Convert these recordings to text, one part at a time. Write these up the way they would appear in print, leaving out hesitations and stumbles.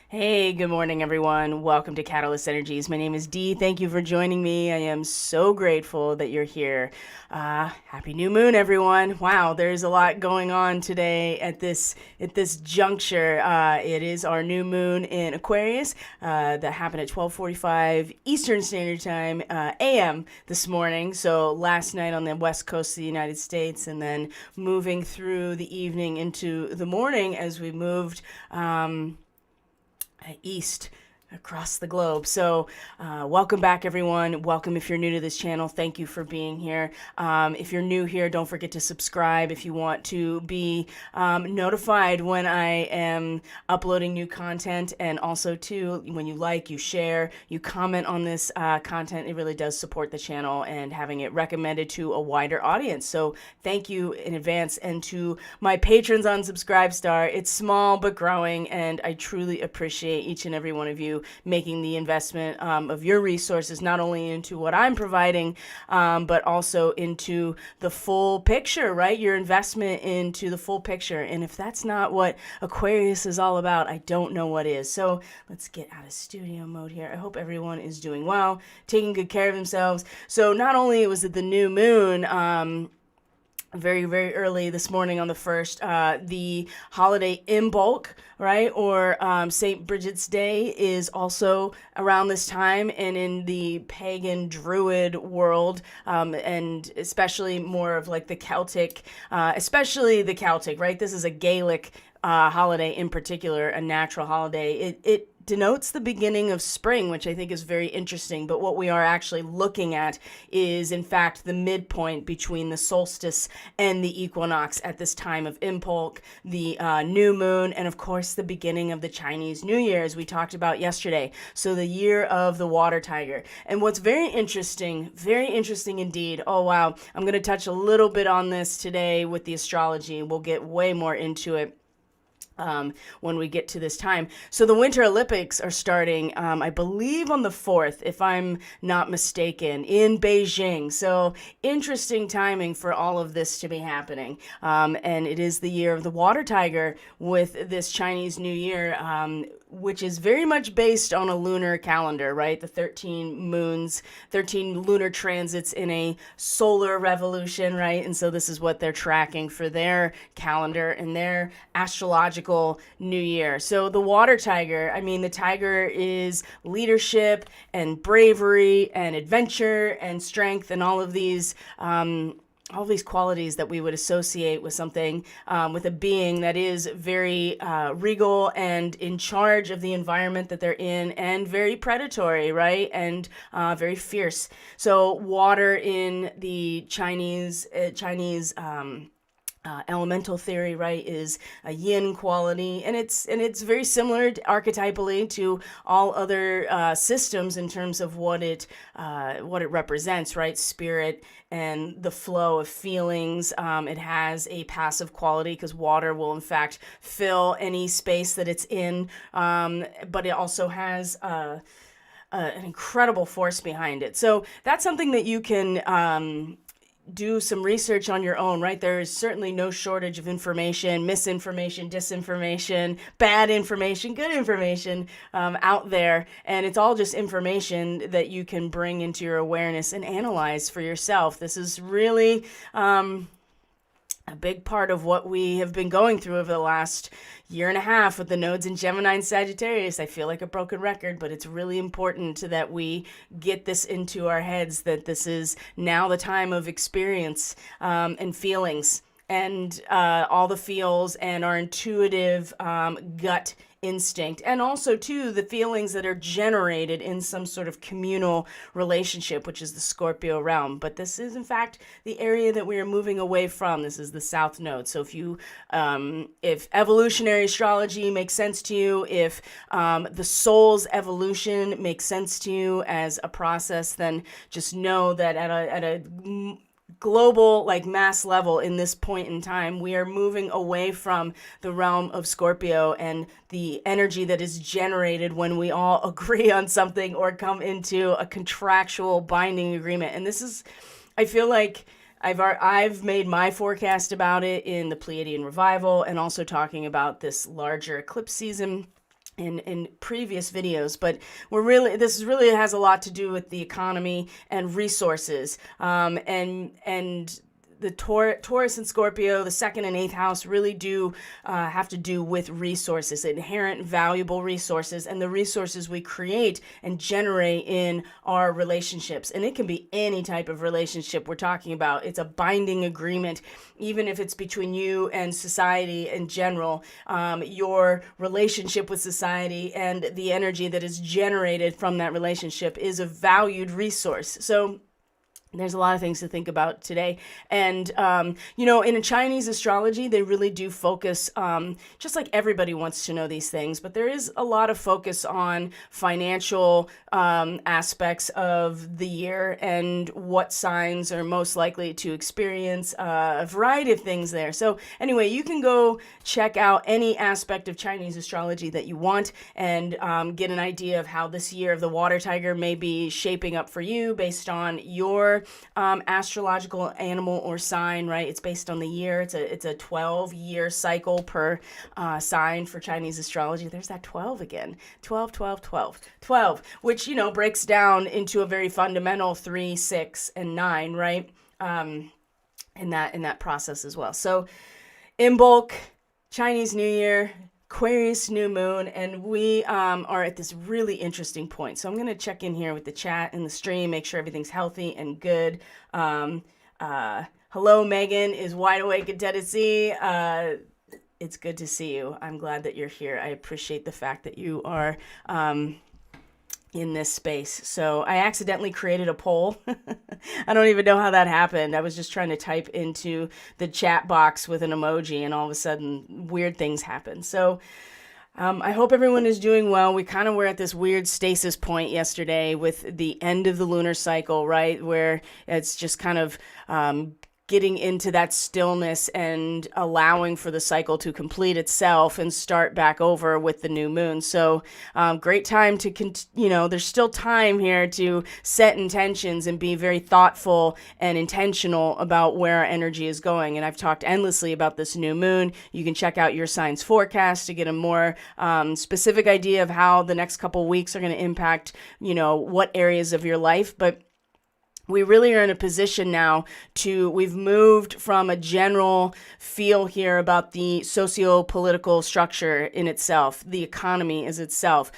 Hey, good morning, everyone. Welcome to Catalyst Energies. My name is Dee. Thank you for joining me. I am so grateful that you're here. Happy new moon, everyone. Wow, there's a lot going on today at this juncture. It is our new moon in Aquarius that happened at 12:45 Eastern Standard Time a.m. this morning. So last night on the west coast of the United States, and then moving through the evening into the morning as we moved. East across the globe. So welcome back, everyone. Welcome if you're new to this channel. Thank you for being here. If you're new here, don't forget to subscribe if you want to be notified when I am uploading new content. And also, too, when you like, you share, you comment on this content, it really does support the channel and having it recommended to a wider audience. So thank you in advance. And to my patrons on Subscribestar, it's small but growing, and I truly appreciate each and every one of you making the investment of your resources, not only into what I'm providing, but also into the full picture, right? Your investment into the full picture. And if that's not what Aquarius is all about, I don't know what is. So let's get out of studio mode here. I hope everyone is doing well, taking good care of themselves. So not only was it the new moon, very, very early this morning on the 1st. The holiday Imbolc, right, or St. Bridget's Day is also around this time, and in the pagan druid world, and especially more of like the Celtic, especially the Celtic, right? This is a Gaelic holiday in particular, a natural holiday. It denotes the beginning of spring, which I think is very interesting. But what we are actually looking at is, in fact, the midpoint between the solstice and the equinox at this time of Imbolc, the new moon, and of course, the beginning of the Chinese New Year, as we talked about yesterday. So the year of the water tiger. And what's very interesting indeed. Oh, wow. I'm going to touch a little bit on this today with the astrology. We'll get way more into it when we get to this time. So the Winter Olympics are starting, I believe on the 4th, if I'm not mistaken, in Beijing. So interesting timing for all of this to be happening. And it is the year of the water tiger with this Chinese New Year, which is very much based on a lunar calendar, right? The 13 moons, 13 lunar transits in a solar revolution, right? And so this is what they're tracking for their calendar and their astrological new year. So the water tiger, I mean, the tiger is leadership and bravery and adventure and strength and all of these qualities that we would associate with something, with a being that is very regal and in charge of the environment that they're in, and very predatory, right? And very fierce. So water in the Chinese elemental theory, right, is a yin quality, and it's very similar archetypally to all other systems in terms of what it represents, right? Spirit and the flow of feelings. It has a passive quality because water will in fact fill any space that it's in, but it also has an incredible force behind it. So that's something that you can do some research on your own, right? There is certainly no shortage of information, misinformation, disinformation, bad information, good information out there. And it's all just information that you can bring into your awareness and analyze for yourself. This is really a big part of what we have been going through over the last year and a half with the nodes in Gemini and Sagittarius. I feel like a broken record, but it's really important that we get this into our heads, that this is now the time of experience and feelings, and all the feels and our intuitive gut instinct, and also too the feelings that are generated in some sort of communal relationship, which is the Scorpio realm. But this is in fact the area that we are moving away from. This is the South Node. So if evolutionary astrology makes sense to you, if the soul's evolution makes sense to you as a process, then just know that at a global, like, mass level in this point in time, we are moving away from the realm of Scorpio and the energy that is generated when we all agree on something or come into a contractual binding agreement. And this is, I feel like I've made my forecast about it in the Pleiadian revival, and also talking about this larger eclipse season in previous videos, but this really has a lot to do with the economy and resources, and the Taurus and Scorpio, the second and eighth house, really do have to do with resources, inherent valuable resources, and the resources we create and generate in our relationships. And it can be any type of relationship we're talking about. It's a binding agreement, even if it's between you and society in general. Your relationship with society and the energy that is generated from that relationship is a valued resource. So there's a lot of things to think about today. And, in Chinese astrology, they really do focus, just like everybody wants to know these things, but there is a lot of focus on financial aspects of the year and what signs are most likely to experience a variety of things there. So anyway, you can go check out any aspect of Chinese astrology that you want and get an idea of how this year of the water tiger may be shaping up for you based on your astrological animal or sign, right? It's based on the year. It's a 12-year cycle per sign for Chinese astrology. There's that 12 again. 12, 12, 12. 12, which, breaks down into a very fundamental 3, 6, and 9, right? In that process as well. So in bulk, Chinese New Year, Aquarius new moon, and we are at this really interesting point. So I'm going to check in here with the chat and the stream, make sure everything's healthy and good. Hello, Megan is wide awake in Tennessee. It's good to see you. I'm glad that you're here. I appreciate the fact that you are in this space. So I accidentally created a poll. I don't even know how that happened. I was just trying to type into the chat box with an emoji, and all of a sudden weird things happen. So I hope everyone is doing well. We kind of were at this weird stasis point yesterday with the end of the lunar cycle, right? Where it's just kind of getting into that stillness and allowing for the cycle to complete itself and start back over with the new moon. So great time to, there's still time here to set intentions and be very thoughtful and intentional about where our energy is going. And I've talked endlessly about this new moon. You can check out your sign's forecast to get a more specific idea of how the next couple weeks are going to impact, what areas of your life. But we really are in a position now we've moved from a general feel here about the socio-political structure in itself, the economy as itself,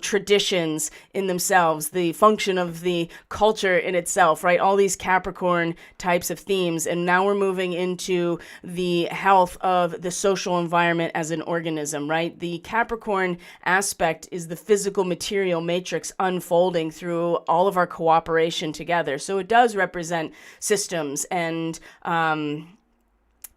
traditions in themselves, the function of the culture in itself, right? All these Capricorn types of themes. And now we're moving into the health of the social environment as an organism, right? The Capricorn aspect is the physical material matrix unfolding through all of our cooperation together. So it does represent systems and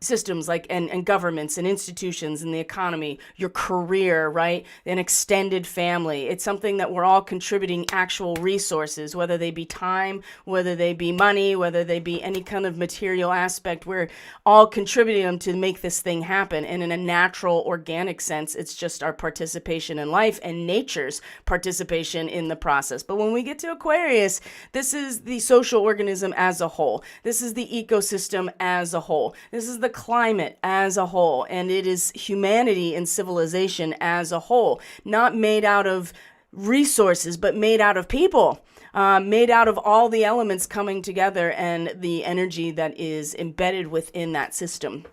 systems like and governments and institutions and the economy, your career, right? An extended family. It's something that we're all contributing actual resources, whether they be time, whether they be money, whether they be any kind of material aspect. We're all contributing them to make this thing happen. And in a natural, organic sense, it's just our participation in life and nature's participation in the process. But when we get to Aquarius, this is the social organism as a whole. This is the ecosystem as a whole. This is the climate as a whole, and it is humanity and civilization as a whole, not made out of resources, but made out of people, made out of all the elements coming together and the energy that is embedded within that system,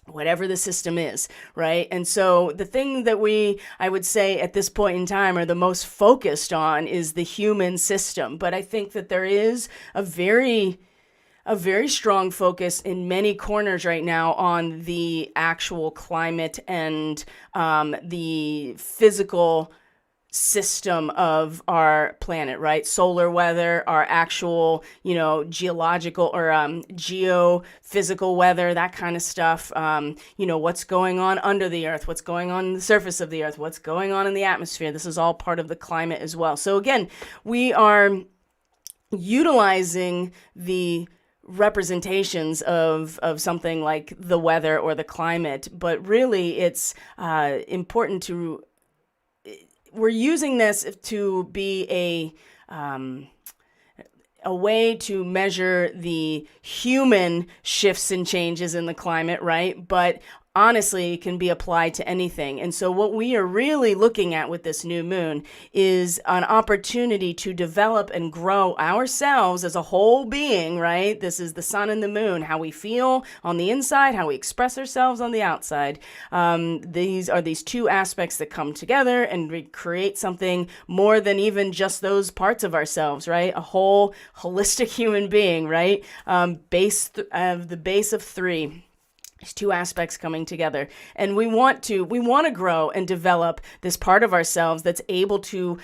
whatever the system is, right? And so the thing that I would say at this point in time are the most focused on is the human system. But I think that there is a very strong focus in many corners right now on the actual climate and the physical system of our planet, right? Solar weather, our actual, geological or geophysical weather, that kind of stuff. What's going on under the earth, what's going on the surface of the earth, what's going on in the atmosphere. This is all part of the climate as well. So again, we are utilizing the representations of something like the weather or the climate, but really it's important we're using this to be a way to measure the human shifts and changes in the climate, right? But honestly can be applied to anything. And so what we are really looking at with this new moon is an opportunity to develop and grow ourselves as a whole being, right? This is the sun and the moon, how we feel on the inside, how we express ourselves on the outside. These are these two aspects that come together and we create something more than even just those parts of ourselves, right? A whole holistic human being, right? The base of three. These two aspects coming together. And we want to grow and develop this part of ourselves that's able to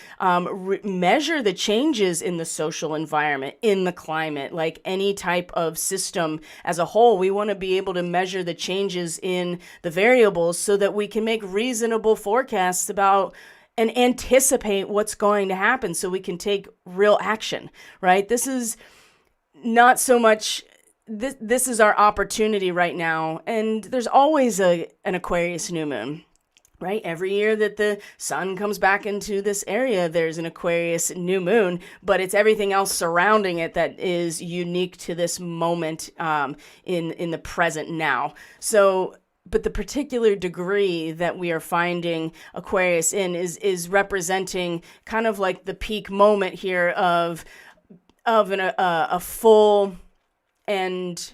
measure the changes in the social environment, in the climate, like any type of system as a whole. We want to be able to measure the changes in the variables so that we can make reasonable forecasts about and anticipate what's going to happen so we can take real action, right? This is not so much... This is our opportunity right now, and there's always an Aquarius new moon, right? Every year that the sun comes back into this area, there's an Aquarius new moon, but it's everything else surrounding it that is unique to this moment in the present now. So, but the particular degree that we are finding Aquarius in is representing kind of like the peak moment here of a full and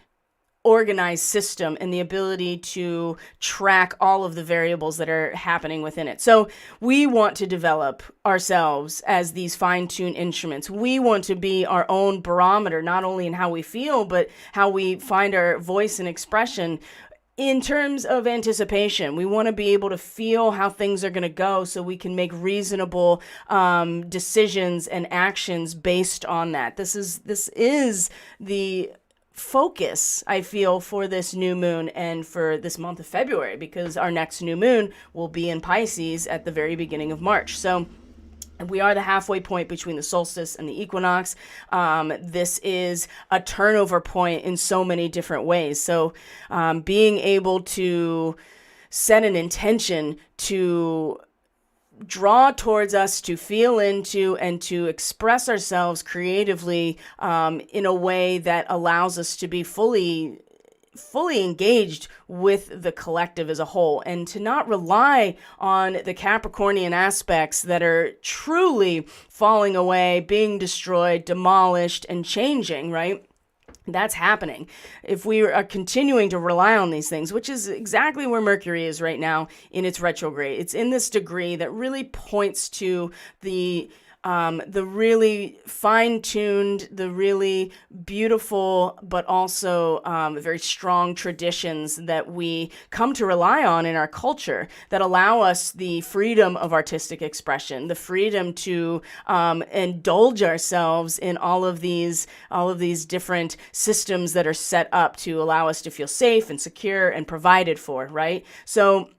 organized system and the ability to track all of the variables that are happening within it. So we want to develop ourselves as these fine-tuned instruments. We want to be our own barometer, not only in how we feel, but how we find our voice and expression. In terms of anticipation, we want to be able to feel how things are going to go so we can make reasonable decisions and actions based on that. This is the focus, I feel, for this new moon and for this month of February, because our next new moon will be in Pisces at the very beginning of March. So we are the halfway point between the solstice and the equinox. This is a turnover point in so many different ways. So being able to set an intention to draw towards us, to feel into, and to express ourselves creatively in a way that allows us to be fully engaged with the collective as a whole, and to not rely on the Capricornian aspects that are truly falling away, being destroyed, demolished, and changing, right? That's happening. If we are continuing to rely on these things, which is exactly where Mercury is right now in its retrograde, it's in this degree that really points to the really fine-tuned, the really beautiful, but also very strong traditions that we come to rely on in our culture that allow us the freedom of artistic expression, the freedom to indulge ourselves in all of these different systems that are set up to allow us to feel safe and secure and provided for, right? So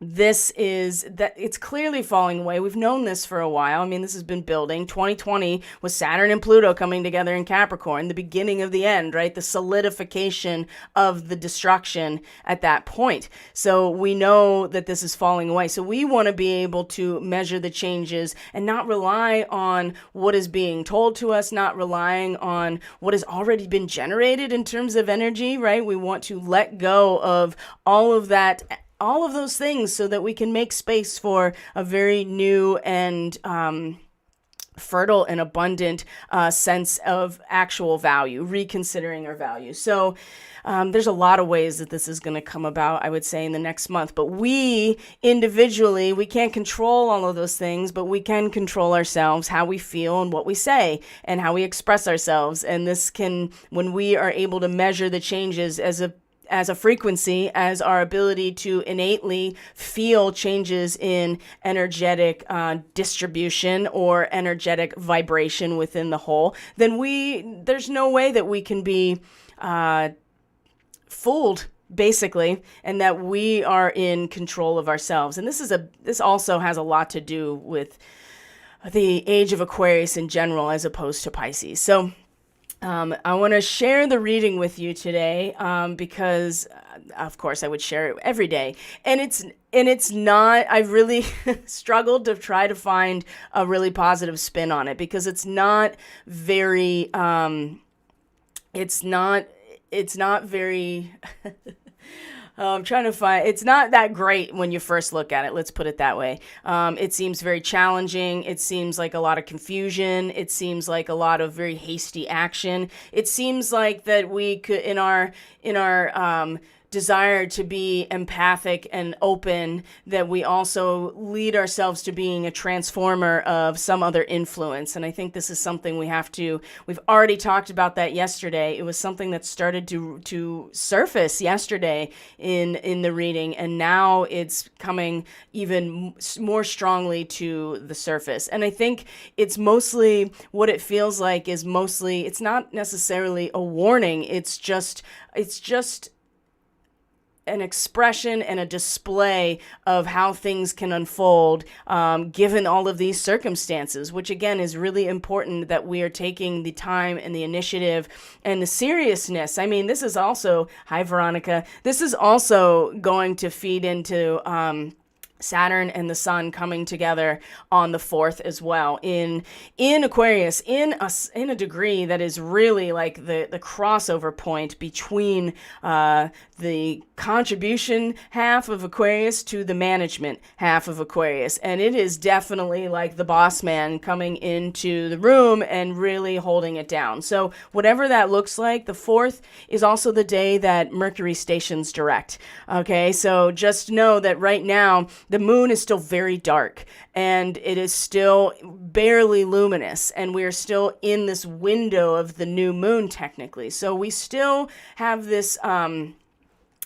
this is that it's clearly falling away. We've known this for a while. I mean, this has been building. 2020 was Saturn and Pluto coming together in Capricorn, the beginning of the end, right? The solidification of the destruction at that point. So we know that this is falling away. So we want to be able to measure the changes and not rely on what is being told to us, not relying on what has already been generated in terms of energy, right? We want to let go of all of those things so that we can make space for a very new and fertile and abundant sense of actual value, reconsidering our value. So there's a lot of ways that this is going to come about, I would say, in the next month. But we individually, we can't control all of those things, but we can control ourselves, how we feel and what we say and how we express ourselves. And this can, when we are able to measure the changes as a frequency, as our ability to innately feel changes in energetic distribution or energetic vibration within the whole, then there's no way that we can be fooled, basically, and that we are in control of ourselves. And this also has a lot to do with the age of Aquarius in general, as opposed to Pisces. So I want to share the reading with you today because, of course, I would share it every day. And it's not, I've really struggled to try to find a really positive spin on it because it's not very, it's not very I'm trying to find, it's not that great when you first look at it. Let's put it that way. It seems very challenging. It seems like a lot of confusion. It seems like a lot of very hasty action. It seems like that we could, in our desire to be empathic and open, that we also lead ourselves to being a transformer of some other influence. And I think this is something we've already talked about that yesterday. It was something that started to surface yesterday in the reading, and now it's coming even more strongly to the surface. And I think it's mostly, what it feels like is mostly, it's not necessarily a warning. It's just an expression and a display of how things can unfold, given all of these circumstances, which again is really important that we are taking the time and the initiative and the seriousness. I mean, this is also, hi Veronica, this is also going to feed into Saturn and the Sun coming together on the 4th as well in Aquarius, in a degree that is really like the crossover point between the contribution half of Aquarius to the management half of Aquarius. And it is definitely like the boss man coming into the room and really holding it down. So whatever that looks like, the 4th is also the day that Mercury stations direct. Okay, so just know that right now, the moon is still very dark and it is still barely luminous, and we are still in this window of the new moon technically. So we still have this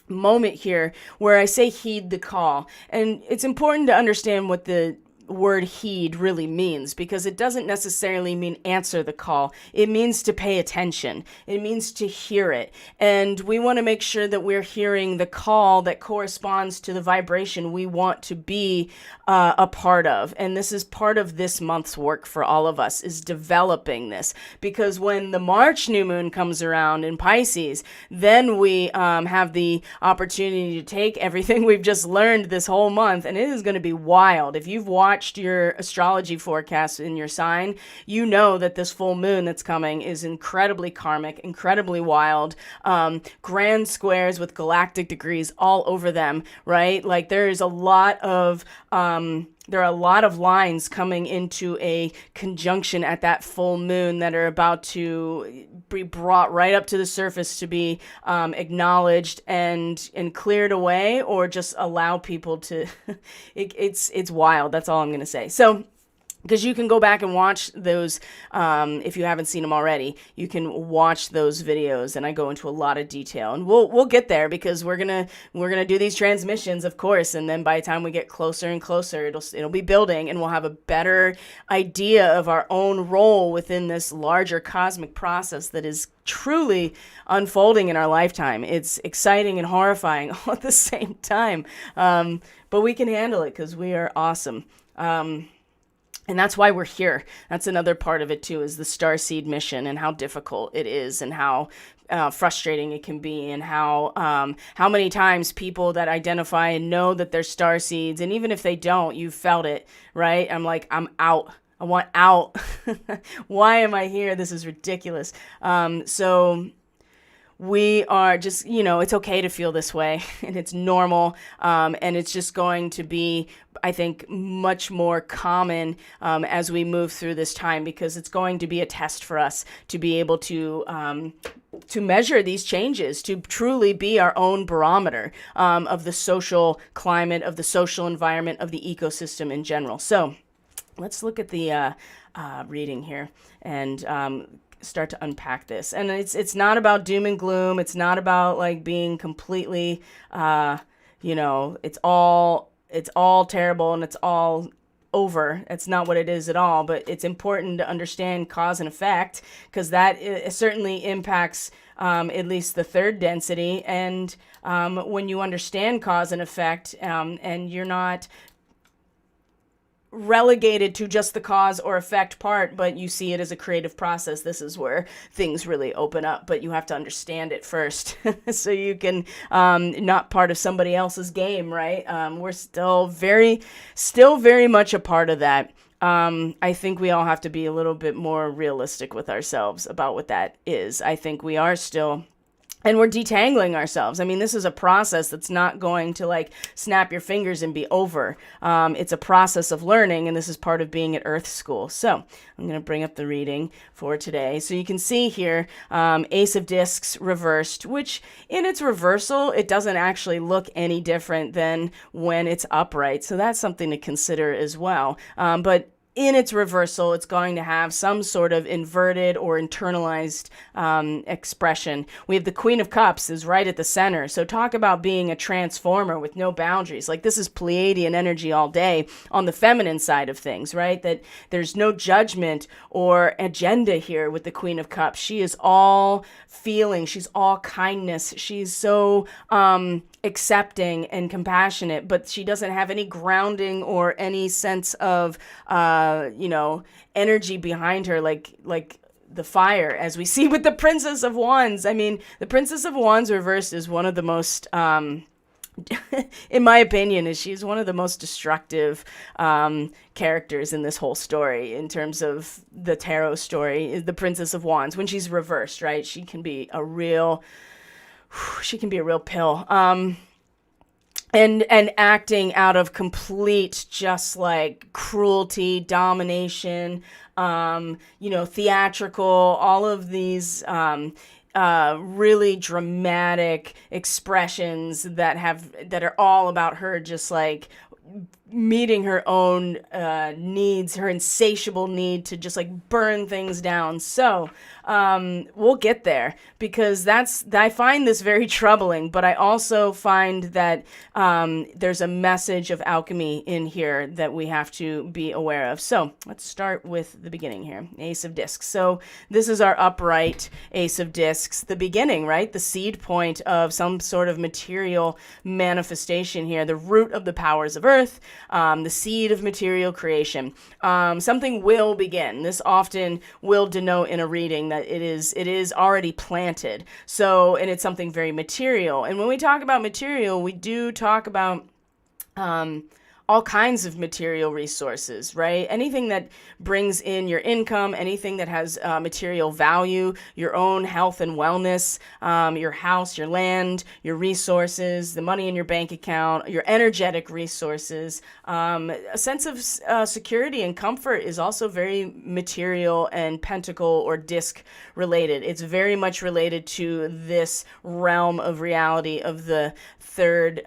moment here where I say heed the call. And it's important to understand what the word heed really means, because it doesn't necessarily mean answer the call. It means to pay attention. It means to hear it. And we want to make sure that we're hearing the call that corresponds to the vibration we want to be a part of. And this is part of this month's work for all of us, is developing this. Because when the March new moon comes around in Pisces, then we have the opportunity to take everything we've just learned this whole month, and it is going to be wild. If you've watched your astrology forecast in your sign, you know that this full moon that's coming is incredibly karmic, incredibly wild, grand squares with galactic degrees all over them, right? Like there are a lot of lines coming into a conjunction at that full moon that are about to be brought right up to the surface to be acknowledged and cleared away, or just allow people to it's wild. That's all I'm going to say. So, because you can go back and watch those, if you haven't seen them already, you can watch those videos, and I go into a lot of detail. And we'll get there, because we're gonna do these transmissions, of course, and then by the time we get closer and closer, it'll be building, and we'll have a better idea of our own role within this larger cosmic process that is truly unfolding in our lifetime. It's exciting and horrifying all at the same time, but we can handle it because we are awesome. And that's why we're here. That's another part of it too, is the starseed mission, and how difficult it is, and how frustrating it can be, and how many times people that identify and know that they're starseeds, and even if they don't, you've felt it, right? I'm like, I'm out. I want out. Why am I here? This is ridiculous. So we are just, it's okay to feel this way, and it's normal. And it's just going to be, I think, much more common as we move through this time, because it's going to be a test for us to be able to measure these changes, to truly be our own barometer of the social climate, of the social environment, of the ecosystem in general. So let's look at the reading here and start to unpack this. And it's not about doom and gloom. It's not about like being completely, it's all terrible and it's all over. It's not what it is at all. But it's important to understand cause and effect, because that certainly impacts at least the third density. And when you understand cause and effect, and you're not relegated to just the cause or effect part, but you see it as a creative process, this is where things really open up. But you have to understand it first so you can not part of somebody else's game, right? We're still very much a part of that. I think we all have to be a little bit more realistic with ourselves about what that is. I think we are still and we're detangling ourselves. I mean, this is a process that's not going to like snap your fingers and be over. It's a process of learning, and this is part of being at Earth School. So I'm going to bring up the reading for today. So you can see here, Ace of Discs reversed, which in its reversal, it doesn't actually look any different than when it's upright. So that's something to consider as well. But in its reversal, it's going to have some sort of inverted or internalized expression. We have the Queen of Cups is right at the center. So talk about being a transformer with no boundaries. Like this is Pleiadian energy all day on the feminine side of things, right? That there's no judgment or agenda here with the Queen of Cups. She is all feeling. She's all kindness. She's so accepting and compassionate, but she doesn't have any grounding or any sense of energy behind her, like the fire, as we see with the Princess of Wands. I mean, the Princess of Wands reversed is one of the most in my opinion, she's one of the most destructive characters in this whole story in terms of the tarot story. Is the Princess of Wands when she's reversed, right? She can be a real pill. And acting out of complete just like cruelty, domination, theatrical, all of these really dramatic expressions that are all about her just like meeting her own needs, her insatiable need to just like burn things down. So we'll get there, because I find this very troubling, but I also find that there's a message of alchemy in here that we have to be aware of. So let's start with the beginning here. Ace of Discs. So this is our upright Ace of Discs, the beginning, right? The seed point of some sort of material manifestation here, the root of the powers of Earth, the seed of material creation. Something will begin. This often will denote in a reading that it is already planted. So, and it's something very material. And when we talk about material, we do talk about all kinds of material resources, right? Anything that brings in your income, anything that has material value, your own health and wellness, your house, your land, your resources, the money in your bank account, your energetic resources. A sense of security and comfort is also very material and pentacle or disc related. It's very much related to this realm of reality of the third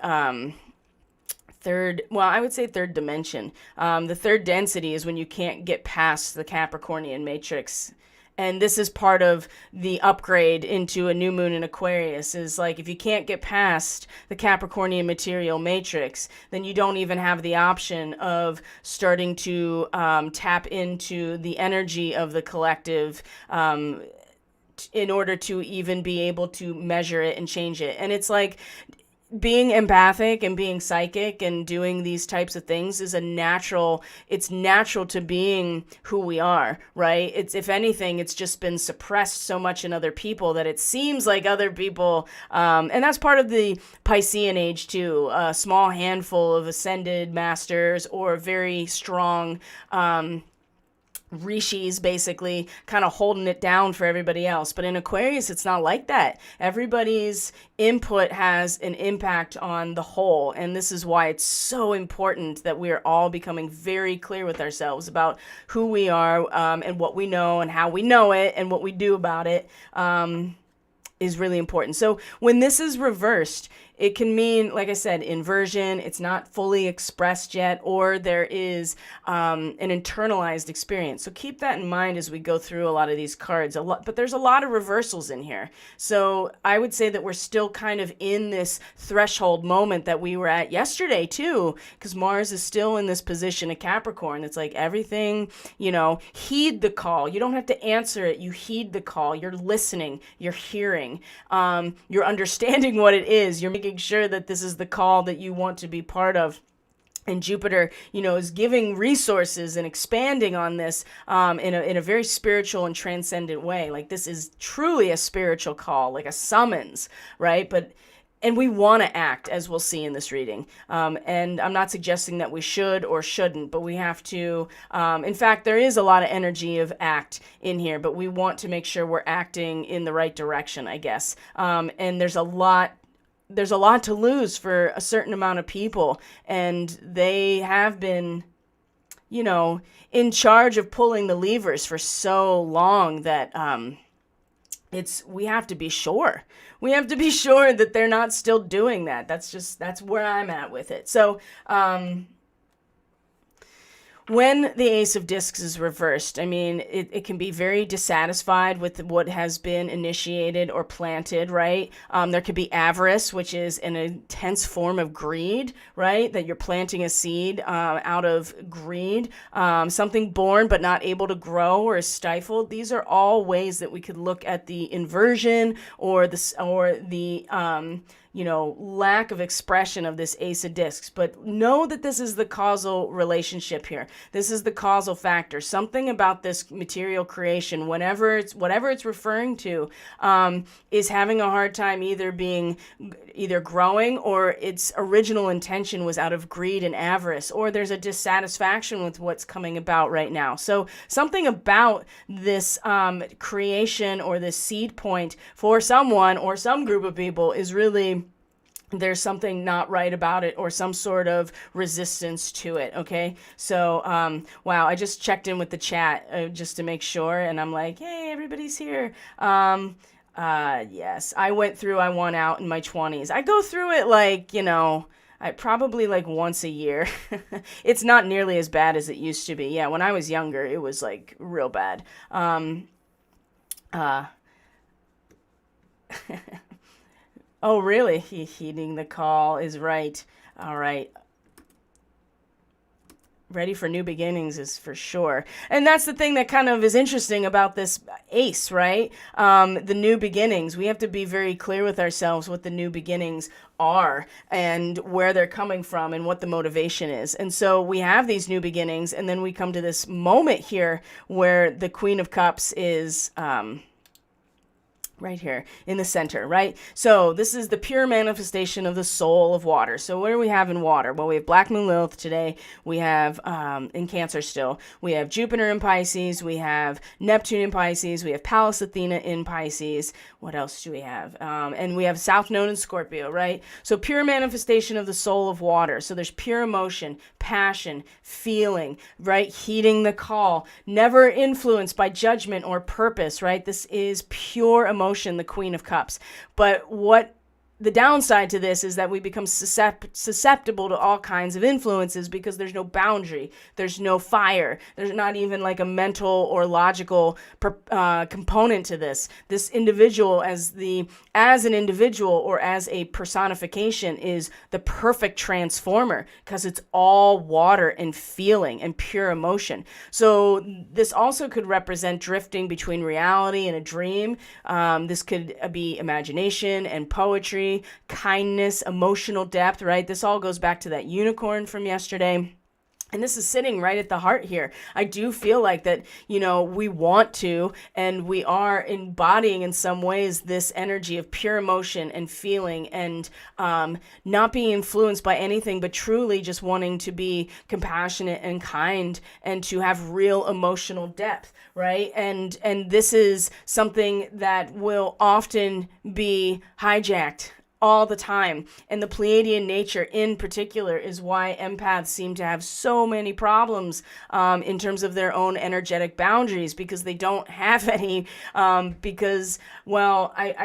dimension. The third density is when you can't get past the Capricornian matrix. And this is part of the upgrade into a new moon in Aquarius, is like if you can't get past the Capricornian material matrix, then you don't even have the option of starting to tap into the energy of the collective in order to even be able to measure it and change it. And it's like, being empathic and being psychic and doing these types of things is it's natural to being who we are, right? It's, if anything, it's just been suppressed so much in other people that it seems like other people, and that's part of the Piscean age too, a small handful of ascended masters or very strong, rishis basically kind of holding it down for everybody else. But in Aquarius, it's not like that. Everybody's input has an impact on the whole. And this is why it's so important that we are all becoming very clear with ourselves about who we are, and what we know and how we know it and what we do about it. Is really important. So when this is reversed, it can mean, like I said, inversion. It's not fully expressed yet, or there is an internalized experience. So keep that in mind as we go through a lot of these cards. But there's a lot of reversals in here. So I would say that we're still kind of in this threshold moment that we were at yesterday too, because Mars is still in this position of Capricorn. It's like everything, heed the call. You don't have to answer it. You heed the call. You're listening. You're hearing. You're understanding what it is. You're making sure that this is the call that you want to be part of. And Jupiter, is giving resources and expanding on this in a very spiritual and transcendent way. Like this is truly a spiritual call, like a summons, right? But and we want to act, as we'll see in this reading. And I'm not suggesting that we should or shouldn't, but we have to. In fact, there is a lot of energy of act in here, but we want to make sure we're acting in the right direction, I guess. And there's a lot to lose for a certain amount of people, and they have been, in charge of pulling the levers for so long that we have to be sure. We have to be sure that they're not still doing that. That's where I'm at with it. So, when the Ace of Discs is reversed, I mean, it can be very dissatisfied with what has been initiated or planted, right? There could be avarice, which is an intense form of greed, right? That you're planting a seed out of greed. Something born but not able to grow or is stifled. These are all ways that we could look at the inversion or the lack of expression of this Ace of Discs. But know that this is the causal relationship here. This is the causal factor. Something about this material creation, whatever it's referring to, is having a hard time either growing, or its original intention was out of greed and avarice, or there's a dissatisfaction with what's coming about right now. So something about this creation or this seed point for someone or some group of people is really, there's something not right about it, or some sort of resistance to it. Okay. So, wow, I just checked in with the chat just to make sure. And I'm like, hey, everybody's here. Yes, I won out in my 20s. I go through it I probably once a year. It's not nearly as bad as it used to be. Yeah. When I was younger, it was real bad. Oh, really? Heeding the call is right. All right. Ready for new beginnings is for sure. And that's the thing that kind of is interesting about this ace, right? The new beginnings. We have to be very clear with ourselves what the new beginnings are and where they're coming from and what the motivation is. And so we have these new beginnings, and then we come to this moment here where the Queen of Cups is right here in the center, right? So this is the pure manifestation of the soul of water. So what do we have in water? Well, we have Black Moon Lilith today. We have in Cancer still. We have Jupiter in Pisces. We have Neptune in Pisces. We have Pallas Athena in Pisces. What else do we have? And we have South Node in Scorpio, right? So pure manifestation of the soul of water. So there's pure emotion, passion, feeling, right? Heeding the call, never influenced by judgment or purpose, right? This is pure emotion, the Queen of Cups. But what the downside to this is that we become susceptible to all kinds of influences because there's no boundary, there's no fire, there's not even a mental or logical component to this. This individual as an individual or as a personification is the perfect transformer because it's all water and feeling and pure emotion. So this also could represent drifting between reality and a dream. This could be imagination and poetry, kindness, emotional depth, right? This all goes back to that unicorn from yesterday. And this is sitting right at the heart here. I do feel like that, we want to, and we are embodying in some ways this energy of pure emotion and feeling and not being influenced by anything, but truly just wanting to be compassionate and kind and to have real emotional depth, right? And this is something that will often be hijacked all the time. And the Pleiadian nature in particular is why empaths seem to have so many problems in terms of their own energetic boundaries, because they don't have any, I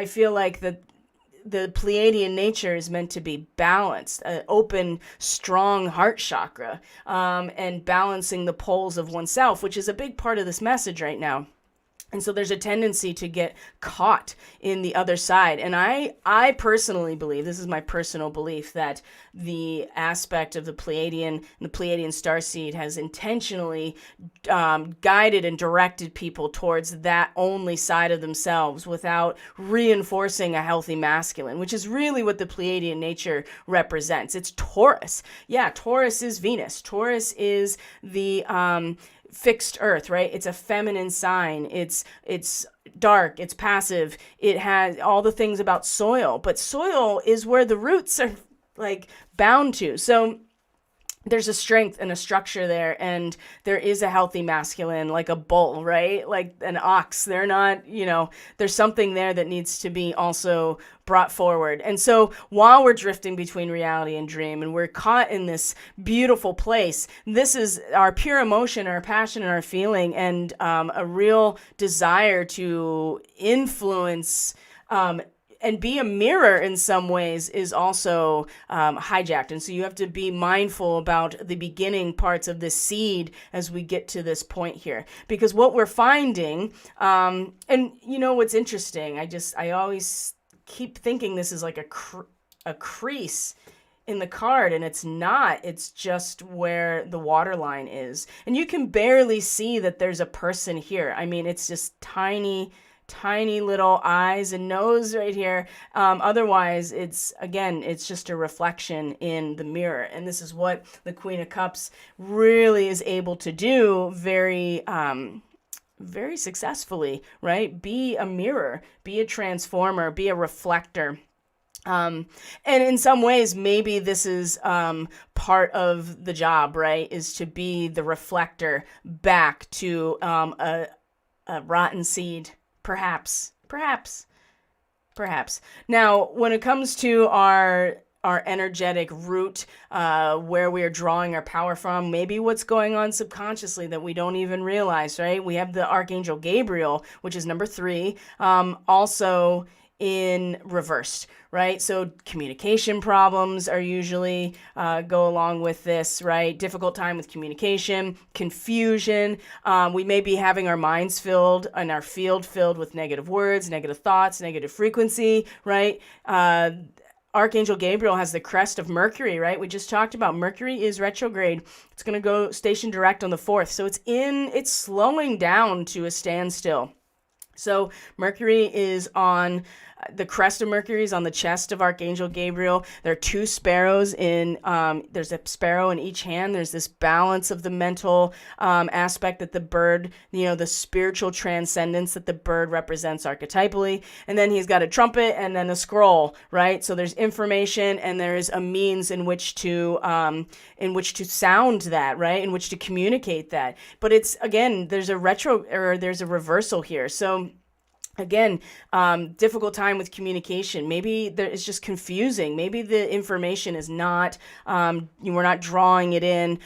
feel like the Pleiadian nature is meant to be balanced, an open, strong heart chakra, and balancing the poles of oneself, which is a big part of this message right now. And so there's a tendency to get caught in the other side. And I personally believe, this is my personal belief, that the aspect of the Pleiadian starseed has intentionally guided and directed people towards that only side of themselves without reinforcing a healthy masculine, which is really what the Pleiadian nature represents. It's Taurus. Yeah, Taurus is Venus. Taurus is the fixed earth, right? It's a feminine sign. It's dark, it's passive. It has all the things about soil, but soil is where the roots are like bound to. So there's a strength and a structure there, and there is a healthy masculine, like a bull, right? Like an ox. They're not, there's something there that needs to be also brought forward. And so while we're drifting between reality and dream, and we're caught in this beautiful place, this is our pure emotion, our passion, and our feeling, and a real desire to influence and be a mirror in some ways is also hijacked. And so you have to be mindful about the beginning parts of this seed as we get to this point here. Because what we're finding, and what's interesting, I always keep thinking this is like a crease in the card, and it's not. It's just where the water line is. And you can barely see that there's a person here. I mean, it's just tiny little eyes and nose right here. Otherwise, it's just a reflection in the mirror. And this is what the Queen of Cups really is able to do very successfully, right? Be a mirror, be a transformer, be a reflector. And in some ways, maybe this is part of the job, right? Is to be the reflector back to a rotten seed. Perhaps. Now, when it comes to our energetic root, where we are drawing our power from, maybe what's going on subconsciously that we don't even realize, right? We have the Archangel Gabriel, which is number 3, also in reversed, right? So communication problems are usually go along with this, right? Difficult time with communication, confusion. We may be having our minds filled and our field filled with negative words, negative thoughts, negative frequency, right? Archangel Gabriel has the crest of Mercury, right? We just talked about Mercury is retrograde. It's going to go station direct on the 4th. So it's slowing down to a standstill. So Mercury is on the crest of Mercury is on the chest of Archangel Gabriel. There are 2 sparrows there's a sparrow in each hand. There's this balance of the mental aspect that the bird, the spiritual transcendence that the bird represents archetypally. And then he's got a trumpet and then a scroll, right? So there's information and there's a means in which to sound that, right? In which to communicate that. But it's, again, there's a reversal here. So again, difficult time with communication. Maybe it's just confusing. Maybe the information is not, we're not drawing it in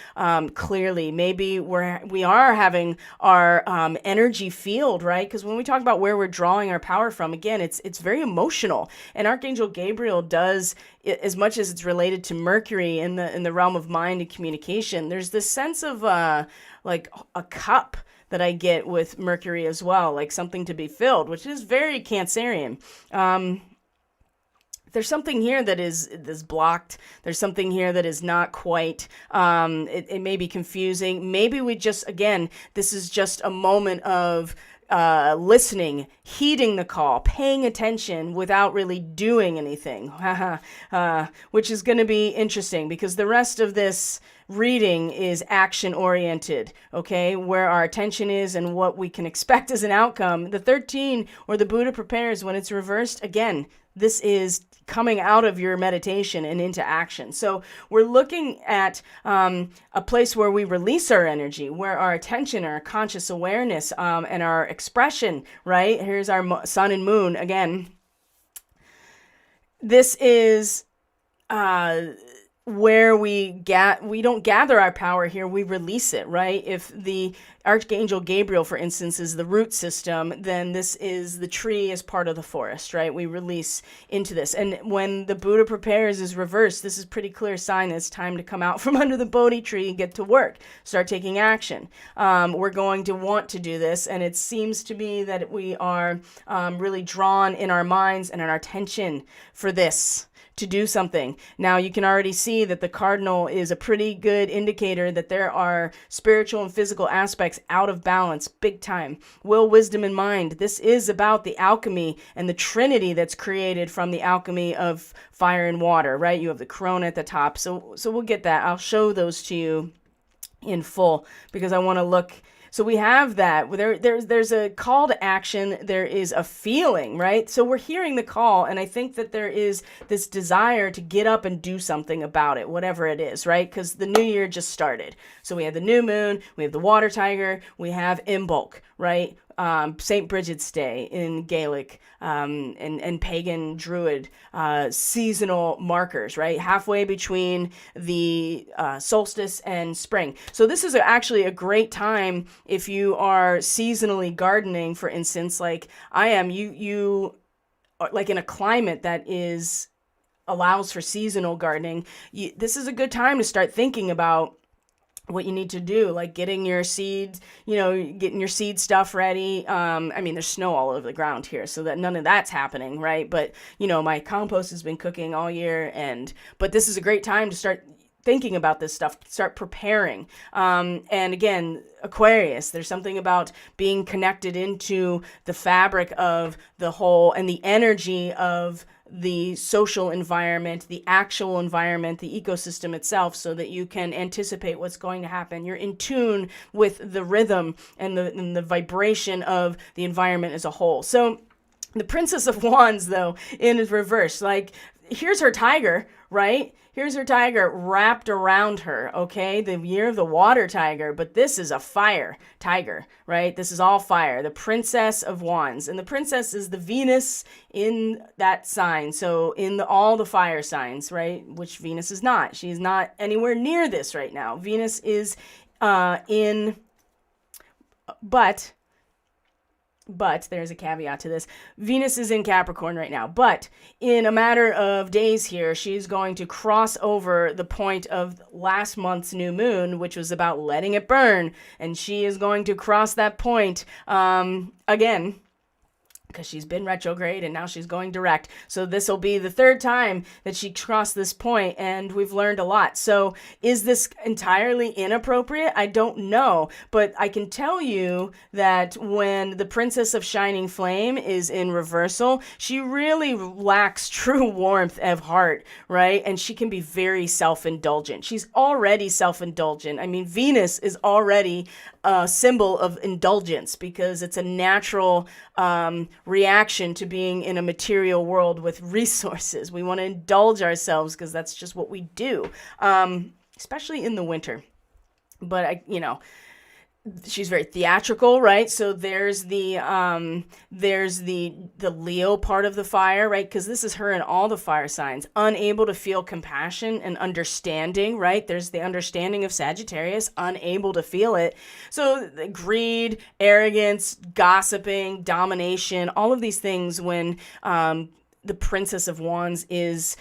clearly. Maybe we are having our energy field, right? Because when we talk about where we're drawing our power from, again, it's very emotional. And Archangel Gabriel does, as much as it's related to Mercury in the realm of mind and communication, there's this sense of like a cup that I get with Mercury as well, like something to be filled, which is very Cancerian. There's something here that is blocked. There's something here that is not quite, it may be confusing. Maybe this is just a moment of listening, heeding the call, paying attention without really doing anything, which is going to be interesting because the rest of this reading is action oriented, okay, where our attention is and what we can expect as an outcome. The 13 or the Buddha prepares, when it's reversed, again, this is coming out of your meditation and into action. So we're looking at a place where we release our energy, where our attention, our conscious awareness, and our expression, right? Here's our sun and moon again. This is where we don't gather our power here, we release it, right? If the Archangel Gabriel, for instance, is the root system, then this is the tree as part of the forest, right? We release into this. And when the Buddha prepares is reversed, this is pretty clear sign that it's time to come out from under the Bodhi tree and get to work, start taking action. We're going to want to do this, and it seems to be that we are really drawn in our minds and in our attention for this, to do something. Now you can already see that the cardinal is a pretty good indicator that there are spiritual and physical aspects out of balance, big time. Will, wisdom, and mind. This is about the alchemy and the trinity that's created from the alchemy of fire and water, right? You have the corona at the top. So we'll get that. I'll show those to you in full, because I want to look. So we have that. There's a call to action. There is a feeling, right? So we're hearing the call, and I think that there is this desire to get up and do something about it, whatever it is, right? Because the new year just started. So we have the new moon, we have the water tiger, we have Imbolc, right? St. Bridget's Day in Gaelic, and pagan druid seasonal markers, right? Halfway between the solstice and spring. So this is actually a great time if you are seasonally gardening, for instance, like I am. You are like in a climate that is allows for seasonal gardening. This is a good time to start thinking about what you need to do, like getting your seeds, getting your seed stuff ready. I mean, there's snow all over the ground here, so that none of that's happening, right? But, my compost has been cooking all year, but this is a great time to start thinking about this stuff, start preparing. And again, Aquarius, there's something about being connected into the fabric of the whole and the energy of the social environment, the actual environment, the ecosystem itself, so that you can anticipate what's going to happen. You're in tune with the rhythm and the vibration of the environment as a whole. So the Princess of Wands, though, in reverse, like here's her tiger, right? Here's her tiger wrapped around her, okay? The year of the water tiger, but this is a fire tiger, right? This is all fire. The Princess of Wands. And the princess is the Venus in that sign. So in all the fire signs, right? Which Venus is not. She's not anywhere near this right now. Venus is but there's a caveat to this. Venus is in Capricorn right now, but in a matter of days here, she's going to cross over the point of last month's new moon, which was about letting it burn. And she is going to cross that point again, because she's been retrograde and now she's going direct. So this will be the third time that she crossed this point, and we've learned a lot. So is this entirely inappropriate? I don't know, but I can tell you that when the Princess of Shining Flame is in reversal, she really lacks true warmth of heart, right? And she can be very self-indulgent. She's already self-indulgent. I mean, Venus is already a symbol of indulgence because it's a natural reaction to being in a material world with resources. We want to indulge ourselves because that's just what we do, especially in the winter. But she's very theatrical, right? So there's the Leo part of the fire, right? Because this is her in all the fire signs, unable to feel compassion and understanding, right? There's the understanding of Sagittarius, unable to feel it. So greed, arrogance, gossiping, domination, all of these things when the Princess of Wands is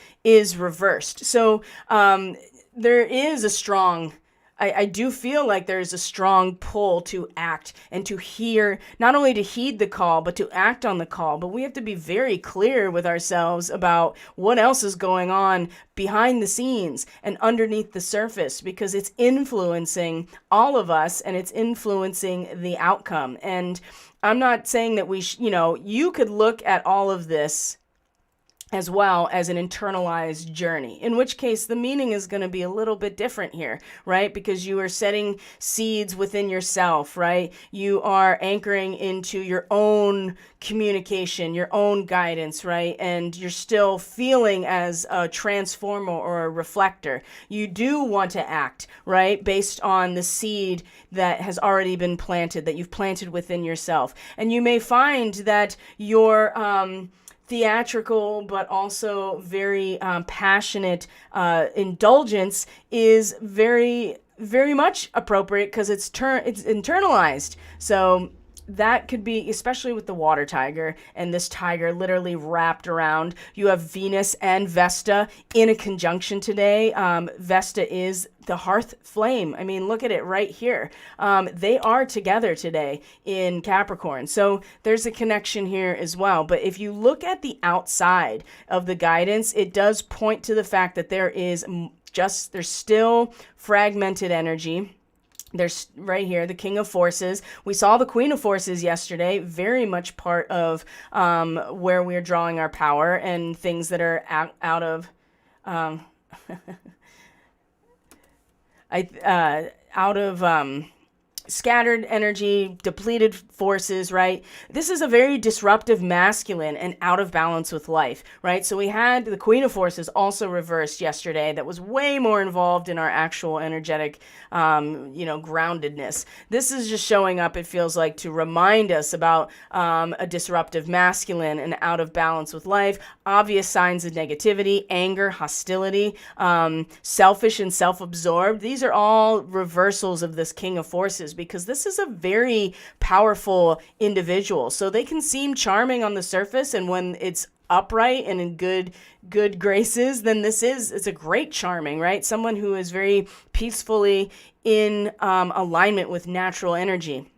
reversed. So there is a strong, I do feel like there's a strong pull to act and to hear, not only to heed the call, but to act on the call. But we have to be very clear with ourselves about what else is going on behind the scenes and underneath the surface, because it's influencing all of us and it's influencing the outcome. And I'm not saying that you could look at all of this as well as an internalized journey, in which case the meaning is going to be a little bit different here, right? Because you are setting seeds within yourself, right? You are anchoring into your own communication, your own guidance, right? And you're still feeling as a transformer or a reflector. You do want to act, right? Based on the seed that has already been planted, that you've planted within yourself. And you may find that your theatrical but also very passionate indulgence is very, very much appropriate because it's internalized. So that could be, especially with the water tiger and this tiger literally wrapped around. You have Venus and Vesta in a conjunction today. Vesta is the hearth flame. I mean, look at it right here. They are together today in Capricorn. So there's a connection here as well. But if you look at the outside of the guidance, it does point to the fact that there's still fragmented energy. There's right here, the King of Forces. We saw the Queen of Forces yesterday, very much part of where we're drawing our power and things that are out of scattered energy, depleted forces, right? This is a very disruptive masculine and out of balance with life, right? So we had the Queen of Forces also reversed yesterday that was way more involved in our actual energetic, groundedness. This is just showing up, it feels like, to remind us about a disruptive masculine and out of balance with life, obvious signs of negativity, anger, hostility, selfish and self-absorbed. These are all reversals of this King of Forces, because this is a very powerful individual. So they can seem charming on the surface, and when it's upright and in good graces, then it's a great charming, right? Someone who is very peacefully in alignment with natural energy.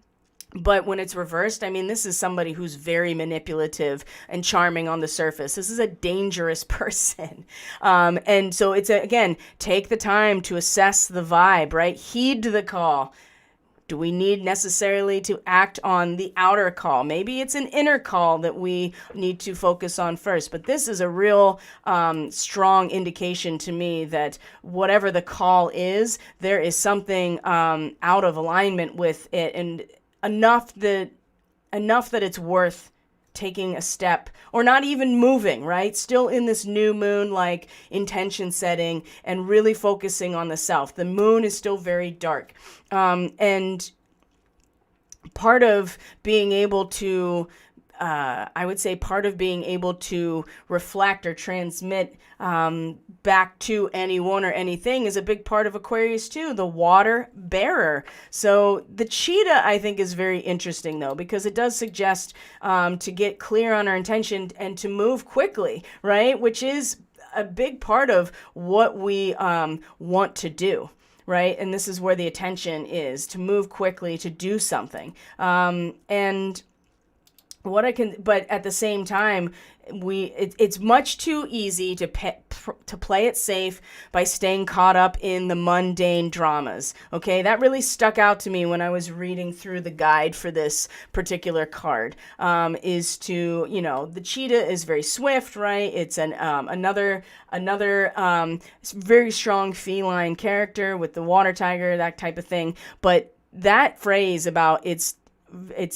But when it's reversed, I mean, this is somebody who's very manipulative and charming on the surface. This is a dangerous person. And so again, take the time to assess the vibe, right? Heed the call. Do we need necessarily to act on the outer call? Maybe it's an inner call that we need to focus on first. But this is a real strong indication to me that whatever the call is, there is something out of alignment with it, and enough that it's worth taking a step, or not even moving, right? Still in this new moon, like intention setting and really focusing on the self. The moon is still very dark. And part of being able to, I would say part of being able to reflect or transmit back to anyone or anything is a big part of Aquarius too, the water bearer. So the cheetah, I think, is very interesting though, because it does suggest to get clear on our intention and to move quickly, right? Which is a big part of what we want to do. Right. And this is where the attention is, to move quickly, to do something. But at the same time, it's much too easy to play it safe by staying caught up in the mundane dramas. Okay, that really stuck out to me when I was reading through the guide for this particular card. Is to, the cheetah is very swift, right? It's another very strong feline character with the water tiger, that type of thing. But that phrase about it's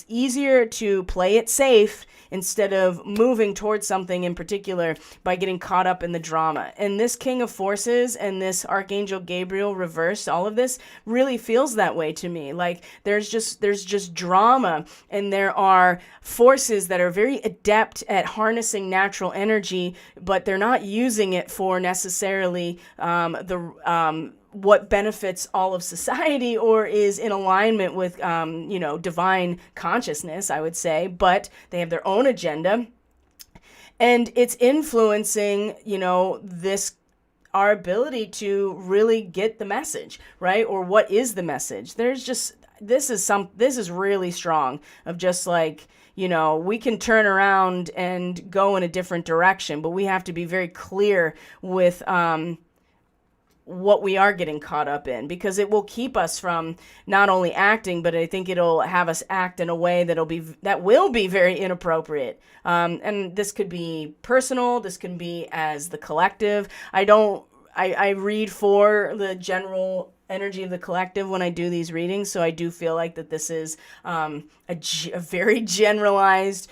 easier to play it safe instead of moving towards something in particular by getting caught up in the drama. And this King of Forces and this Archangel Gabriel reversed, all of this really feels that way to me. Like there's just drama, and there are forces that are very adept at harnessing natural energy, but they're not using it for necessarily what benefits all of society or is in alignment with, divine consciousness, I would say, but they have their own agenda, and it's influencing, our ability to really get the message, right? Or what is the message? This is really strong of just like, we can turn around and go in a different direction, but we have to be very clear with, what we are getting caught up in, because it will keep us from not only acting, but I think it'll have us act in a way that will be very inappropriate. And this could be personal. This can be as the collective. I read for the general energy of the collective when I do these readings. So I do feel like that this is a very generalized,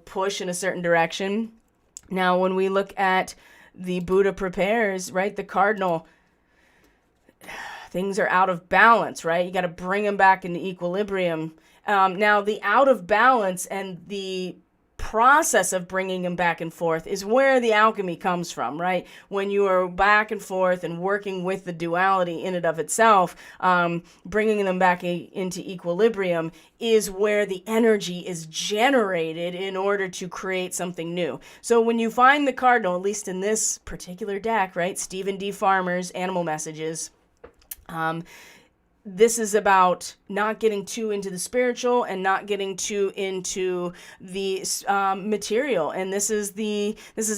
push in a certain direction. Now, when we look at the Buddha prepares, right, the cardinal, things are out of balance, right? You got to bring them back into equilibrium. Now, the out of balance and the process of bringing them back and forth is where the alchemy comes from, right? When you are back and forth and working with the duality in and of itself, bringing them back into equilibrium is where the energy is generated in order to create something new. So when you find the cardinal, at least in this particular deck, right? Stephen D. Farmer's Animal Messages, this is about not getting too into the spiritual and not getting too into the material. And this is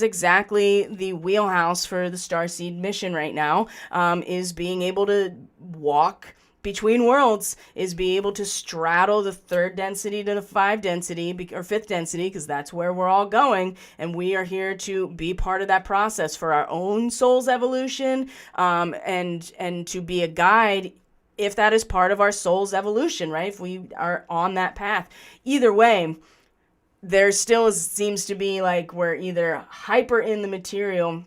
exactly the wheelhouse for the Starseed mission right now, is being able to walk between worlds, is be able to straddle the third density to the fifth density, because that's where we're all going. And we are here to be part of that process for our own soul's evolution, and to be a guide if that is part of our soul's evolution, right? If we are on that path. Either way, there still seems to be like we're either hyper in the material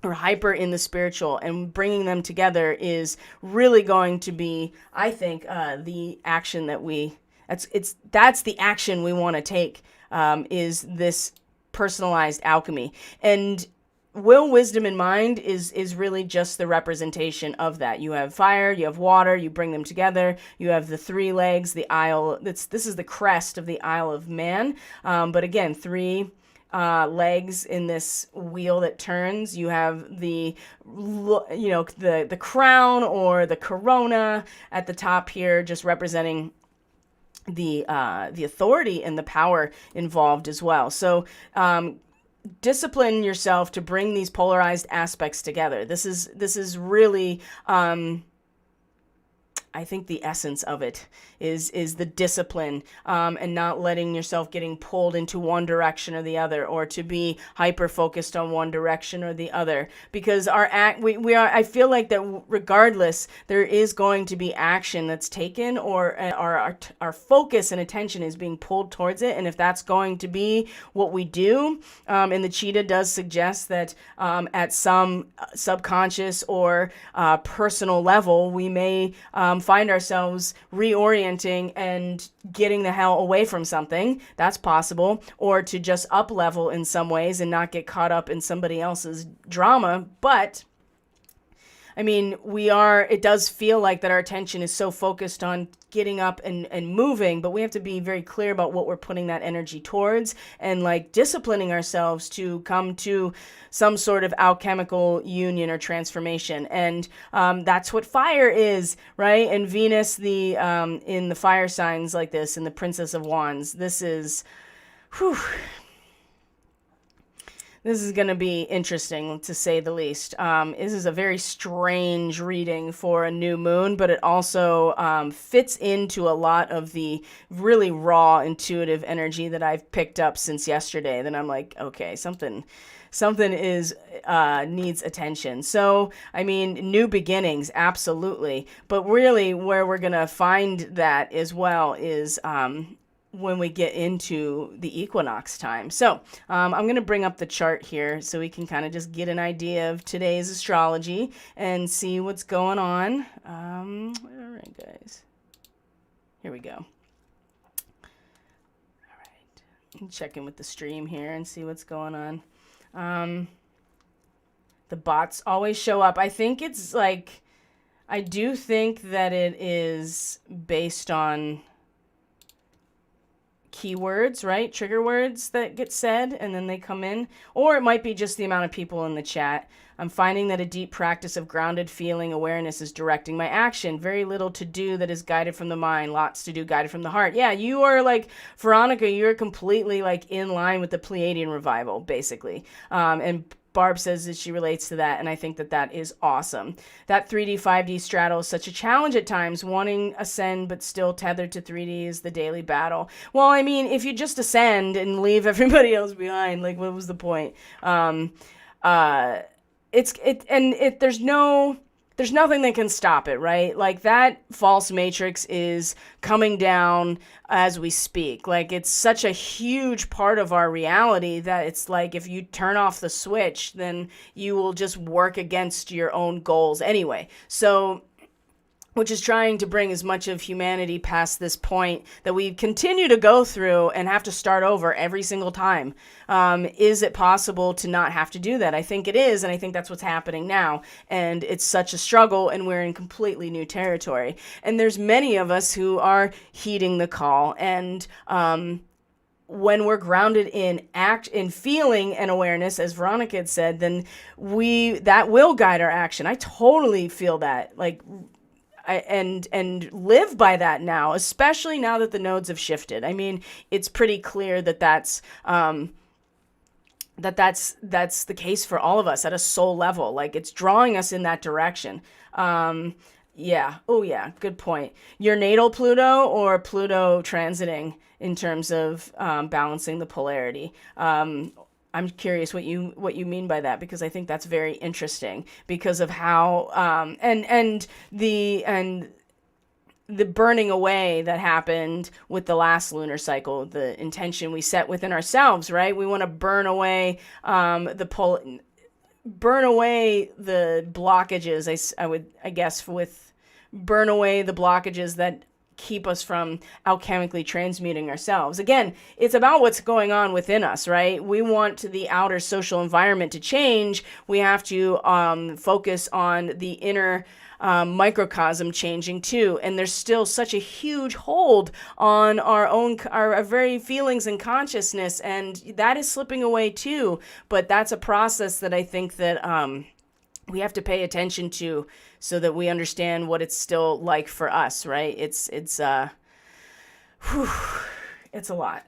or hyper in the spiritual, and bringing them together is really going to be, I think, the action that that's the action we want to take, is this personalized alchemy. And will, wisdom, and mind is really just the representation of that. You have fire, you have water, you bring them together. You have the three legs, the Isle. This is the crest of the Isle of Man. But again, three legs in this wheel that turns. You have the crown or the corona at the top here, just representing the authority and the power involved as well. So discipline yourself to bring these polarized aspects together. This is really, I think the essence of it is the discipline, and not letting yourself getting pulled into one direction or the other, or to be hyper focused on one direction or the other, because I feel like that regardless, there is going to be action that's taken, or our focus and attention is being pulled towards it. And if that's going to be what we do, and the cheetah does suggest that at some subconscious or personal level, we may find ourselves reorienting and getting the hell away from something. That's possible. Or to just up level in some ways and not get caught up in somebody else's drama. But I mean, it does feel like that our attention is so focused on getting up and moving, but we have to be very clear about what we're putting that energy towards, and like disciplining ourselves to come to some sort of alchemical union or transformation. And that's what fire is, right? And Venus, in the fire signs like this, in the Princess of Wands, this is, this is going to be interesting, to say the least. This is a very strange reading for a new moon, but it also fits into a lot of the really raw, intuitive energy that I've picked up since yesterday. Then I'm like, okay, something is needs attention. So, I mean, new beginnings, absolutely. But really, where we're going to find that as well is when we get into the equinox time. So I'm going to bring up the chart here so we can kind of just get an idea of today's astrology and see what's going on. All right, guys. Here we go. All right. Check in with the stream here and see what's going on. The bots always show up. I think it's like, I do think that it is based on keywords, right? Trigger words that get said and then they come in. Or it might be just the amount of people in the chat. I'm finding that a deep practice of grounded feeling awareness is directing my action. Very little to do that is guided from the mind. Lots to do guided from the heart. Yeah, you are like, Veronica, you're completely like in line with the Pleiadian revival, basically. And Barb says that she relates to that, and I think that that is awesome. That 3D, 5D straddle is such a challenge at times. Wanting ascend but still tethered to 3D is the daily battle. Well, I mean, if you just ascend and leave everybody else behind, like, what was the point? There's nothing that can stop it, right? Like, that false matrix is coming down as we speak. Like, it's such a huge part of our reality that it's like, if you turn off the switch, then you will just work against your own goals anyway. So, which is trying to bring as much of humanity past this point that we continue to go through and have to start over every single time. Is it possible to not have to do that? I think it is, and I think that's what's happening now. And it's such a struggle, and we're in completely new territory. And there's many of us who are heeding the call. And when we're grounded in feeling and awareness, as Veronica had said, then that will guide our action. I totally feel that. Like, and live by that now, especially now that the nodes have shifted. I mean, it's pretty clear that that's the case for all of us at a soul level. Like, it's drawing us in that direction. Yeah. Oh yeah. Good point. Your natal Pluto or Pluto transiting in terms of balancing the polarity. I'm curious what you mean by that, because I think that's very interesting because of how and the burning away that happened with the last lunar cycle, the intention we set within ourselves, right? We want to burn away burn away the blockages. I guess with burn away the blockages that keep us from alchemically transmuting ourselves. Again, it's about what's going on within us, right? We want the outer social environment to change. We have to focus on the inner microcosm changing too. And there's still such a huge hold on our very feelings and consciousness, and that is slipping away too. But that's a process that I think that we have to pay attention to, so that we understand what it's still like for us, right? It's a lot.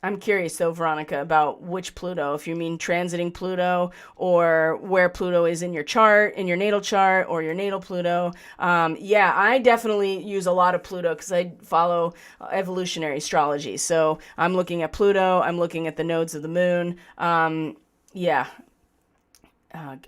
I'm curious though, Veronica, about which Pluto, if you mean transiting Pluto or where Pluto is in your chart, in your natal chart, or your natal Pluto. Yeah, I definitely use a lot of Pluto because I follow evolutionary astrology. So I'm looking at Pluto, I'm looking at the nodes of the moon. Yeah.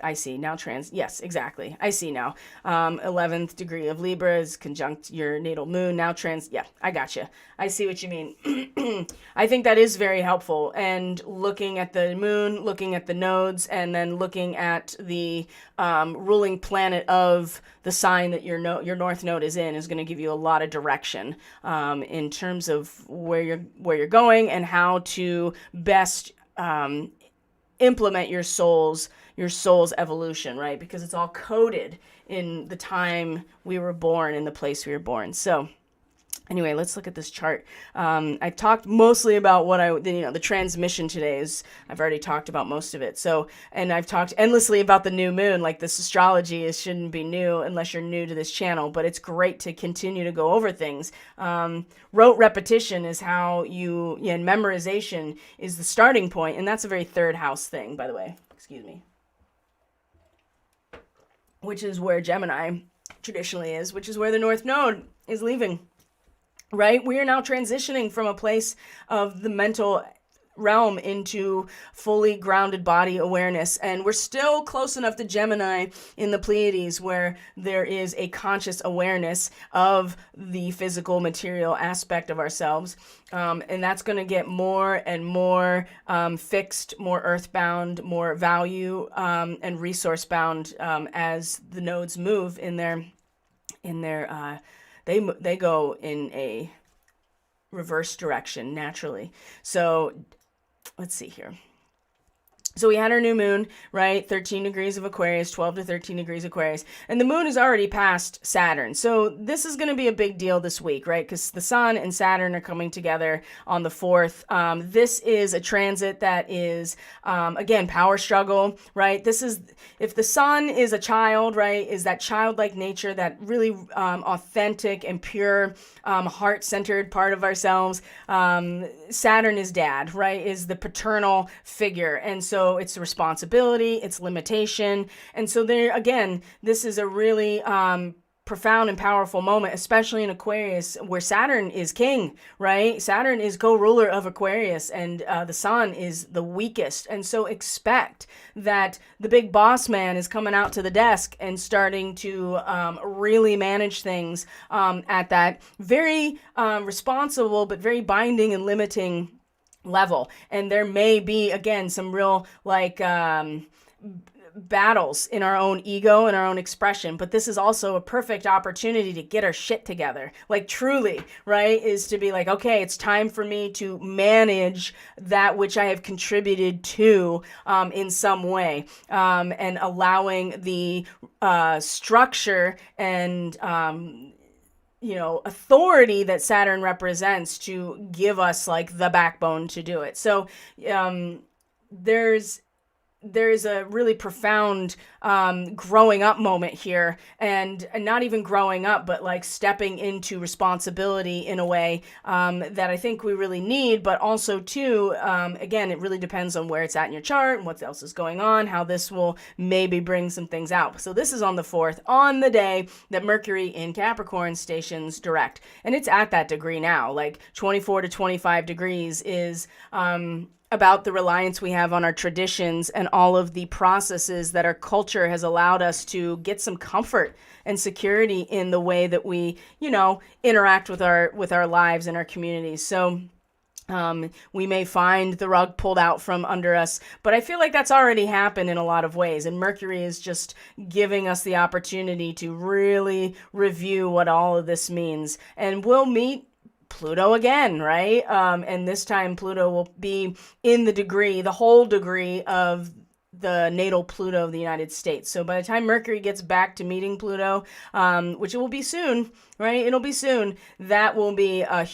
I see now. Yes, exactly. I see now. 11th degree of Libra is conjunct your natal moon. Now yeah, I gotcha. I see what you mean. I think that is very helpful. And looking at the moon, looking at the nodes, and then looking at the ruling planet of the sign that your north node is in is going to give you a lot of direction in terms of where you're going and how to best implement your soul's evolution, right? Because it's all coded in the time we were born, in the place we were born. So anyway, let's look at this chart. I talked mostly about the transmission today I've already talked about most of it. So, and I've talked endlessly about the new moon. Like, this astrology shouldn't be new unless you're new to this channel, but it's great to continue to go over things. Rote repetition is how and memorization is the starting point. And that's a very third house thing, by the way. Excuse me. Which is where Gemini traditionally is, which is where the North Node is leaving, right? We are now transitioning from a place of the mental realm into fully grounded body awareness. And we're still close enough to Gemini in the Pleiades where there is a conscious awareness of the physical material aspect of ourselves. And that's going to get more and more fixed, more earthbound, more value and resource bound as the nodes move they go in a reverse direction naturally. So let's see here. So we had our new moon, right? 13 degrees of Aquarius, 12 to 13 degrees Aquarius. And the moon is already past Saturn. So this is going to be a big deal this week, right? Because the sun and Saturn are coming together on the 4th. This is a transit that is, again, power struggle, right? This is, if the sun is a child, right, is that childlike nature, that really authentic and pure, heart-centered part of ourselves. Saturn is dad, right, is the paternal figure. And so it's responsibility, it's limitation. And so there, again, this is a really profound and powerful moment, especially in Aquarius, where Saturn is king, right? Saturn is co-ruler of Aquarius, and the sun is the weakest. And so expect that the big boss man is coming out to the desk and starting to really manage things at that very responsible but very binding and limiting level. And there may be, again, some real battles in our own ego and our own expression, but this is also a perfect opportunity to get our shit together. Like, truly, right, is to be like, okay, it's time for me to manage that which I have contributed to in some way, and allowing the structure and authority that Saturn represents to give us like the backbone to do it. So there's a really profound growing up moment here, and not even growing up, but like stepping into responsibility in a way that I think we really need, but also too, again, it really depends on where it's at in your chart and what else is going on, how this will maybe bring some things out. So this is on the 4th, on the day that Mercury in Capricorn stations direct. And it's at that degree now, like 24 to 25 degrees is about the reliance we have on our traditions and all of the processes that our culture has allowed us to get some comfort and security in the way that we, interact with our lives and our communities. So we may find the rug pulled out from under us, but I feel like that's already happened in a lot of ways. And Mercury is just giving us the opportunity to really review what all of this means. And we'll meet Pluto again, right? And this time Pluto will be in the whole degree of the natal Pluto of the United States. So by the time Mercury gets back to meeting Pluto, which it will be soon, right? It'll be soon. That will be a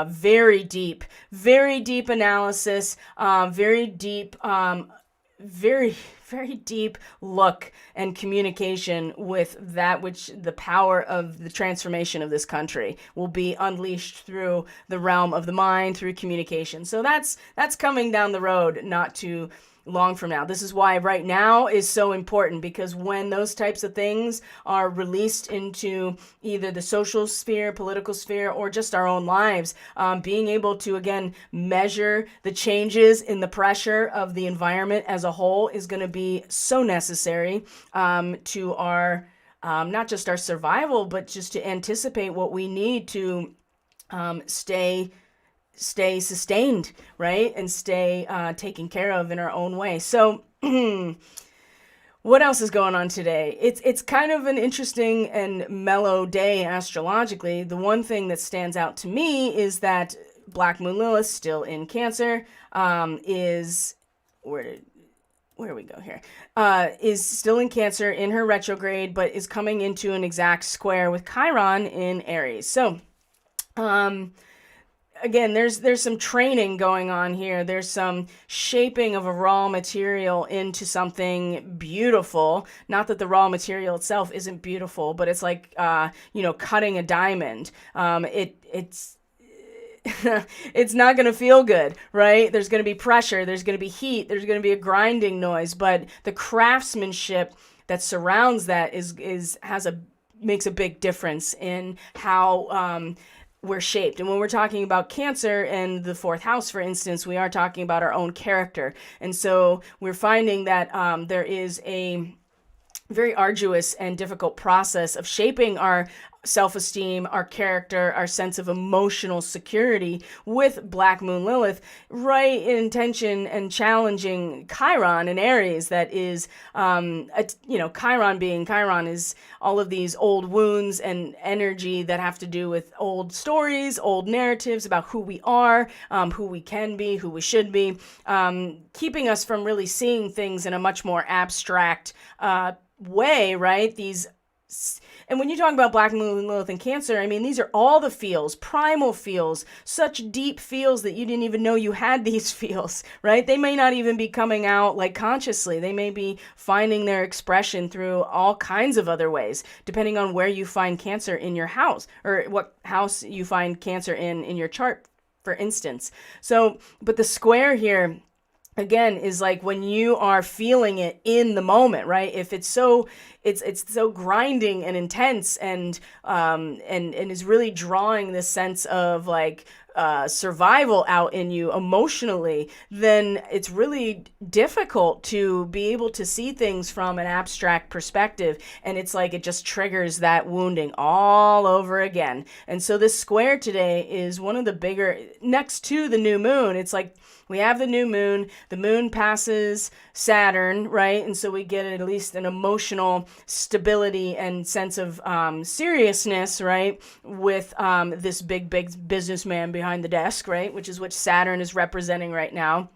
very deep analysis, very deep look and communication with that which the power of the transformation of this country will be unleashed through the realm of the mind, through communication. So that's coming down the road, not too long from now. This is why right now is so important, because when those types of things are released into either the social sphere, political sphere, or just our own lives, being able to, again, measure the changes in the pressure of the environment as a whole is going to be so necessary to our, not just our survival, but just to anticipate what we need to stay sustained, right? And stay taken care of in our own way. So what else is going on today? It's kind of an interesting and mellow day astrologically. The one thing that stands out to me is that Black Moon Lilith, still in Cancer, is where we go here, is still in Cancer in her retrograde, but is coming into an exact square with Chiron in Aries. So again, there's some training going on here. There's some shaping of a raw material into something beautiful. Not that the raw material itself isn't beautiful, but it's like, cutting a diamond. It's it's not going to feel good, right? There's going to be pressure. There's going to be heat. There's going to be a grinding noise. But the craftsmanship that surrounds that makes a big difference in how we're shaped. And when we're talking about Cancer and the fourth house, for instance, we are talking about our own character. And so we're finding that there is a very arduous and difficult process of shaping our self-esteem, our character, our sense of emotional security with Black Moon Lilith, right in tension and challenging Chiron in Aries. That is, Chiron is all of these old wounds and energy that have to do with old stories, old narratives about who we are, who we can be, who we should be, keeping us from really seeing things in a much more abstract way, right? And when you talk about Black Moon Lilith and Cancer, I mean, these are all the feels, primal feels, such deep feels that you didn't even know you had these feels, right? They may not even be coming out like consciously. They may be finding their expression through all kinds of other ways, depending on where you find Cancer in your house, or what house you find Cancer in your chart, for instance. So, but the square here, again, is like when you are feeling it in the moment, right? If it's so grinding and intense and is really drawing this sense of like survival out in you emotionally, then it's really difficult to be able to see things from an abstract perspective. And it's like it just triggers that wounding all over again. And so this square today is one of the bigger, next to the new moon. It's like we have the new moon, the moon passes Saturn, right? And so we get at least an emotional stability and sense of seriousness, right? With this big businessman behind the desk, right? Which is what Saturn is representing right now.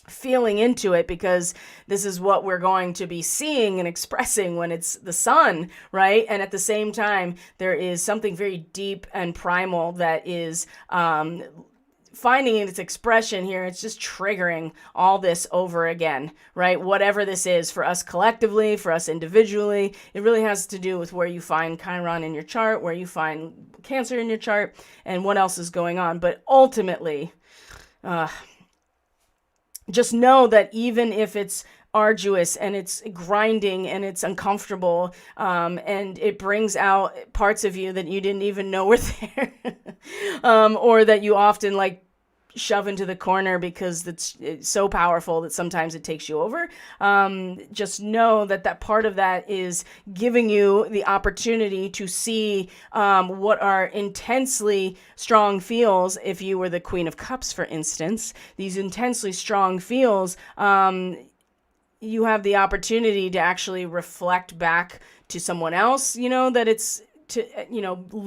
Feeling into it, because this is what we're going to be seeing and expressing when it's the sun, right? And at the same time, there is something very deep and primal that is finding its expression here. It's just triggering all this over again, right? Whatever this is for us collectively, for us individually, it really has to do with where you find Chiron in your chart, where you find Cancer in your chart, and what else is going on. But ultimately, just know that even if it's arduous and it's grinding and it's uncomfortable, and it brings out parts of you that you didn't even know were there, or that you often like shove into the corner because it's so powerful that sometimes it takes you over. Just know that that part of that is giving you the opportunity to see what are intensely strong feels. If you were the Queen of Cups, for instance, these intensely strong feels, you have the opportunity to actually reflect back to someone else, that it's to,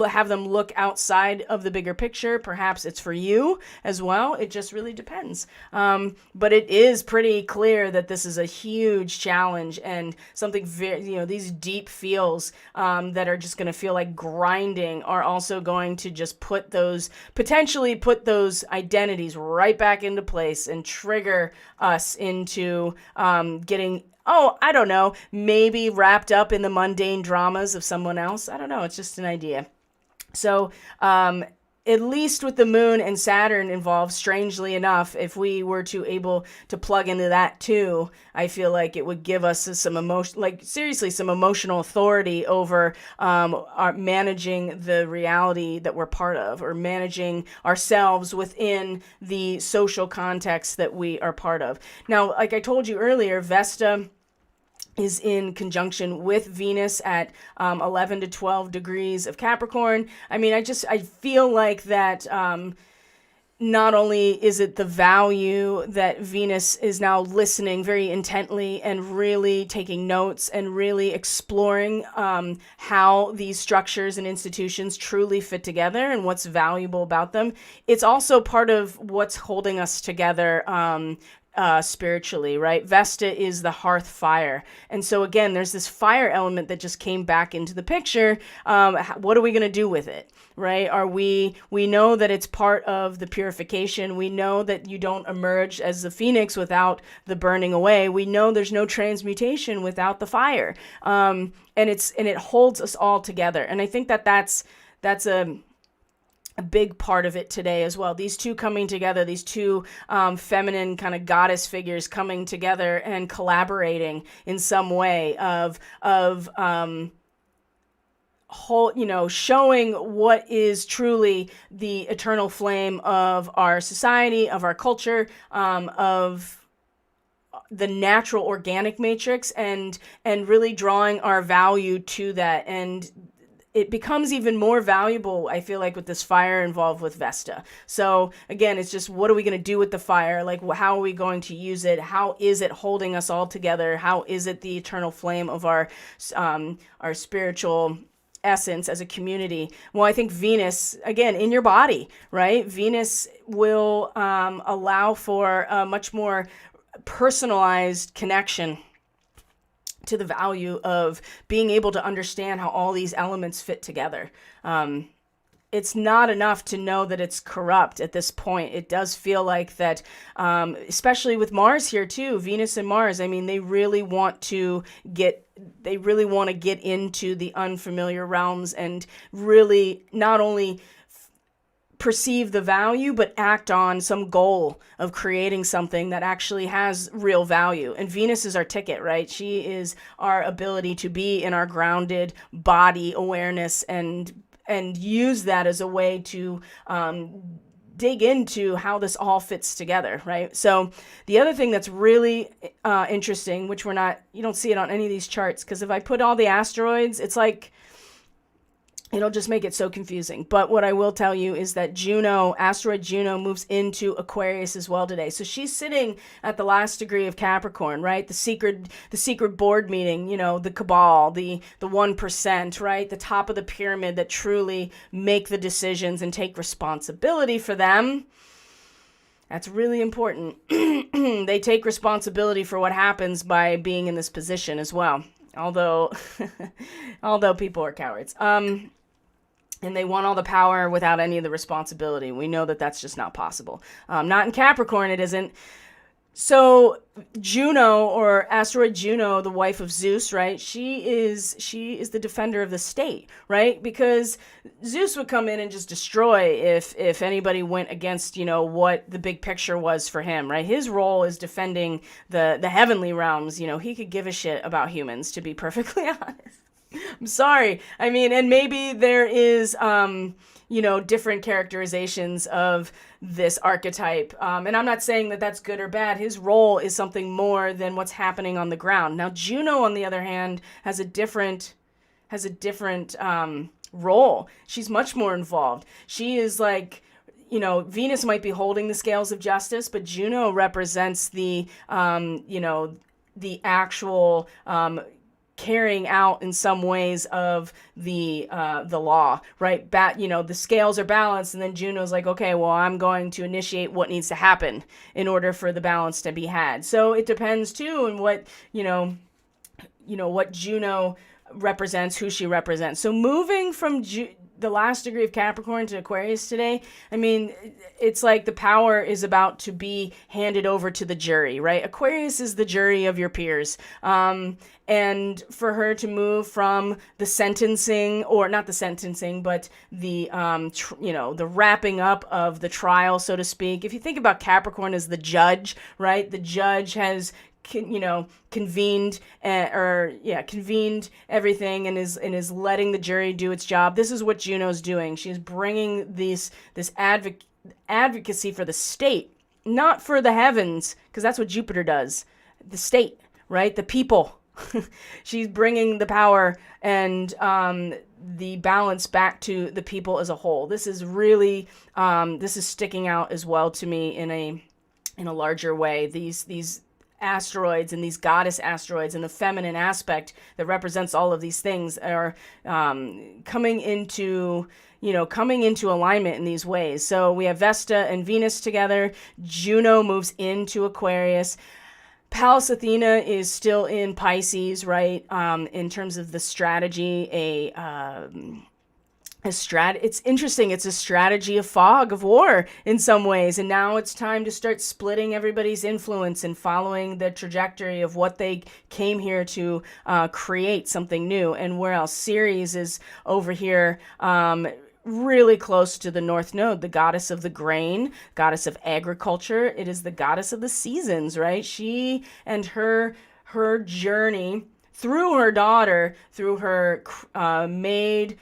have them look outside of the bigger picture. Perhaps it's for you as well. It just really depends. But it is pretty clear that this is a huge challenge and something very, these deep feels that are just going to feel like grinding are also going to just potentially put those identities right back into place and trigger us into getting I don't know, maybe wrapped up in the mundane dramas of someone else. I don't know. It's just an idea. So, at least with the moon and Saturn involved, strangely enough, if we were able to plug into that too, I feel like it would give us some emotional authority over managing the reality that we're part of, or managing ourselves within the social context that we are part of. Now, like I told you earlier, Vesta is in conjunction with Venus at 11 to 12 degrees of Capricorn. I mean, I feel like that not only is it the value that Venus is now listening very intently and really taking notes and really exploring how these structures and institutions truly fit together and what's valuable about them. It's also part of what's holding us together spiritually, right? Vesta is the hearth fire. And so again, there's this fire element that just came back into the picture. What are we going to do with it, right? We know that it's part of the purification. We know that you don't emerge as the phoenix without the burning away. We know there's no transmutation without the fire. And it holds us all together. And I think that's a big part of it today as well. These two coming together, these two feminine kind of goddess figures coming together and collaborating in some way of showing what is truly the eternal flame of our society, of our culture, of the natural organic matrix, and really drawing our value to that. And it becomes even more valuable, I feel like, with this fire involved with Vesta. So again, it's just, what are we going to do with the fire? Like, how are we going to use it? How is it holding us all together? How is it the eternal flame of our spiritual essence as a community? Well, I think Venus, again, in your body, right? Venus will allow for a much more personalized connection to the value of being able to understand how all these elements fit together. It's not enough to know that it's corrupt at this point. It does feel like that, especially with Mars here too, Venus and Mars. I mean, they really want to get into the unfamiliar realms and really not only perceive the value, but act on some goal of creating something that actually has real value. And Venus is our ticket, right? She is our ability to be in our grounded body awareness and use that as a way to dig into how this all fits together, right? So the other thing that's really interesting, which you don't see it on any of these charts, because if I put all the asteroids, it's like, it'll just make it so confusing. But what I will tell you is that asteroid Juno moves into Aquarius as well today. So she's sitting at the last degree of Capricorn, right? The secret board meeting, the cabal, the 1%, right? The top of the pyramid that truly make the decisions and take responsibility for them. That's really important. They take responsibility for what happens by being in this position as well. Although people are cowards. And they want all the power without any of the responsibility. We know that that's just not possible. Not in Capricorn, it isn't. So Juno, or asteroid Juno, the wife of Zeus, right? She is the defender of the state, right? Because Zeus would come in and just destroy if anybody went against, what the big picture was for him, right? His role is defending the heavenly realms. He could give a shit about humans, to be perfectly honest. I'm sorry. I mean, and maybe there is, different characterizations of this archetype. And I'm not saying that that's good or bad. His role is something more than what's happening on the ground. Now, Juno, on the other hand, has a different role. She's much more involved. She is like, Venus might be holding the scales of justice, but Juno represents the actual carrying out in some ways of the law, right? The scales are balanced, and then Juno's like, okay, well, I'm going to initiate what needs to happen in order for the balance to be had. So it depends too, on what what Juno represents, who she represents. So moving from the last degree of Capricorn to Aquarius today, I mean, it's like the power is about to be handed over to the jury, right? Aquarius is the jury of your peers. And for her to move from the sentencing, or not the sentencing, but the, the wrapping up of the trial, so to speak. If you think about Capricorn as the judge, right? The judge has convened everything and is letting the jury do its job. This is what Juno's doing. She's bringing this advocacy for the state, not for the heavens, because that's what Jupiter does. The state, right? The people. She's bringing the power and the balance back to the people as a whole. This is really this is sticking out as well to me in a larger way. These asteroids and these goddess asteroids and the feminine aspect that represents all of these things are coming into alignment in these ways. So we have Vesta and Venus together. Juno moves into Aquarius. Pallas Athena is still in Pisces, right? In terms of the strategy, it's interesting. It's a strategy of fog, of war in some ways. And now it's time to start splitting everybody's influence and following the trajectory of what they came here to create something new. And where else? Ceres is over here, really close to the North Node, the goddess of the grain, goddess of agriculture. It is the goddess of the seasons, right? She and her journey through her daughter, through her maiden,